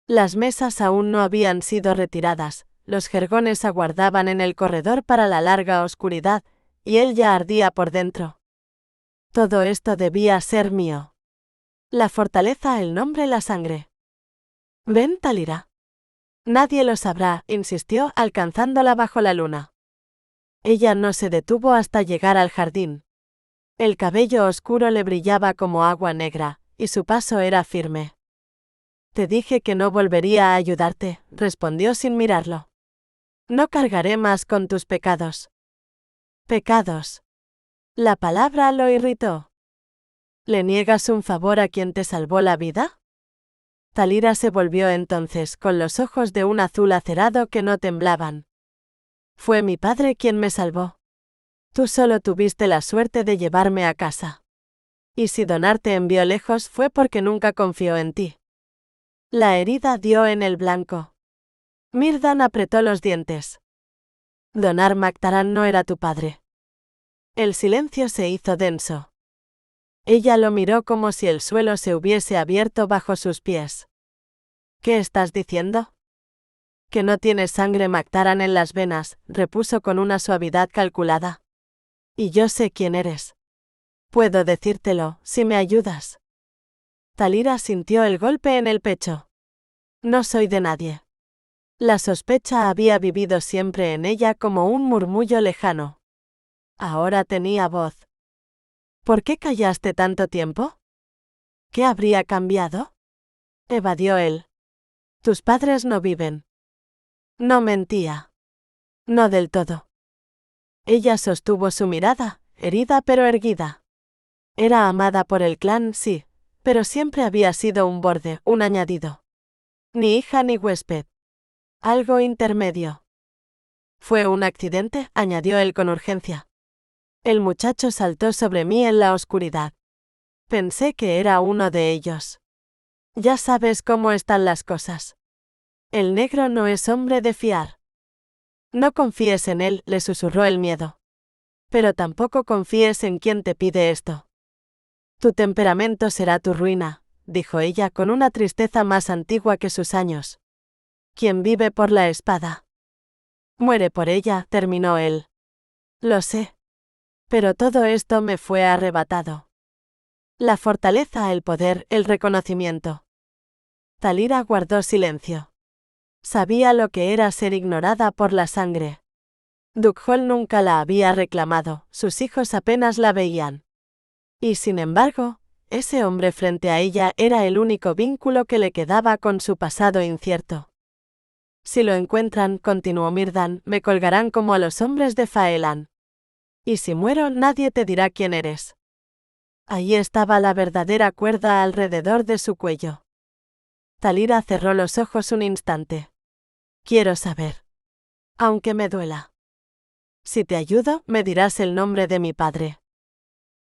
Speaker 1: Las mesas aún no habían sido retiradas, los jergones aguardaban en el corredor para la larga oscuridad, y él ya ardía por dentro. Todo esto debía ser mío. La fortaleza, el nombre, la sangre. «Ven, Talira». «Nadie lo sabrá», insistió, alcanzándola bajo la luna. Ella no se detuvo hasta llegar al jardín. El cabello oscuro le brillaba como agua negra, y su paso era firme. «Te dije que no volvería a ayudarte», respondió sin mirarlo. «No cargaré más con tus pecados». «¿Pecados?» La palabra lo irritó. ¿Le niegas un favor a quien te salvó la vida? Talira se volvió entonces, con los ojos de un azul acerado que no temblaban. Fue mi padre quien me salvó. Tú solo tuviste la suerte de llevarme a casa. Y si Donar te envió lejos fue porque nunca confió en ti. La herida dio en el blanco. Myrdan apretó los dientes. Donar Mactaran no era tu padre. El silencio se hizo denso. Ella lo miró como si el suelo se hubiese abierto bajo sus pies. ¿Qué estás diciendo? Que no tienes sangre Mactaran en las venas, repuso con una suavidad calculada. Y yo sé quién eres. Puedo decírtelo, si me ayudas. Talira sintió el golpe en el pecho. No soy de nadie. La sospecha había vivido siempre en ella como un murmullo lejano. Ahora tenía voz. ¿Por qué callaste tanto tiempo? ¿Qué habría cambiado? Evadió él. Tus padres no viven. No mentía. No del todo. Ella sostuvo su mirada, herida pero erguida. Era amada por el clan, sí, Pero siempre había sido un borde, un añadido. Ni hija ni huésped. Algo intermedio. Fue un accidente, añadió él con urgencia. El muchacho saltó sobre mí en la oscuridad. Pensé que era uno de ellos. Ya sabes cómo están las cosas. El negro no es hombre de fiar. No confíes en él, le susurró el miedo. Pero tampoco confíes en quien te pide esto. Tu temperamento será tu ruina, dijo ella con una tristeza más antigua que sus años. Quien vive por la espada muere por ella, terminó él. Lo sé. Pero todo esto me fue arrebatado. La fortaleza, el poder, el reconocimiento. Talira guardó silencio. Sabía lo que era ser ignorada por la sangre. Dukhol nunca la había reclamado, sus hijos apenas la veían. Y sin embargo, ese hombre frente a ella era el único vínculo que le quedaba con su pasado incierto. Si lo encuentran, continuó Mírdan, me colgarán como a los hombres de Faelan. Y si muero, nadie te dirá quién eres. Allí estaba la verdadera cuerda alrededor de su cuello. Talira cerró los ojos un instante. Quiero saber. Aunque me duela. Si te ayudo, me dirás el nombre de mi padre.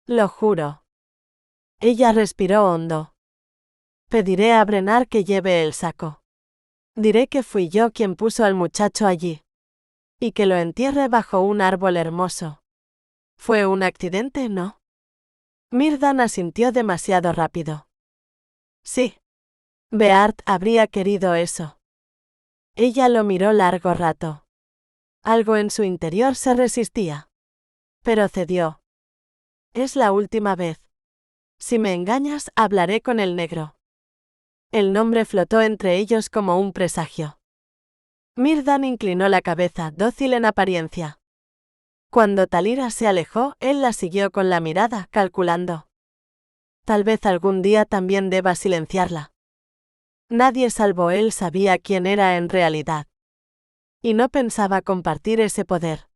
Speaker 1: Lo juro. Ella respiró hondo. Pediré a Brenar que lleve el saco. Diré que fui yo quien puso al muchacho allí. Y que lo entierre bajo un árbol hermoso. ¿Fue un accidente, no? Mírdan asintió demasiado rápido. Sí. Beart habría querido eso. Ella lo miró largo rato. Algo en su interior se resistía. Pero cedió. Es la última vez. Si me engañas, hablaré con el negro. El nombre flotó entre ellos como un presagio. Mírdan inclinó la cabeza, dócil en apariencia. Cuando Talira se alejó, él la siguió con la mirada, calculando. Tal vez algún día también deba silenciarla. Nadie salvo él sabía quién era en realidad. Y no pensaba compartir ese poder.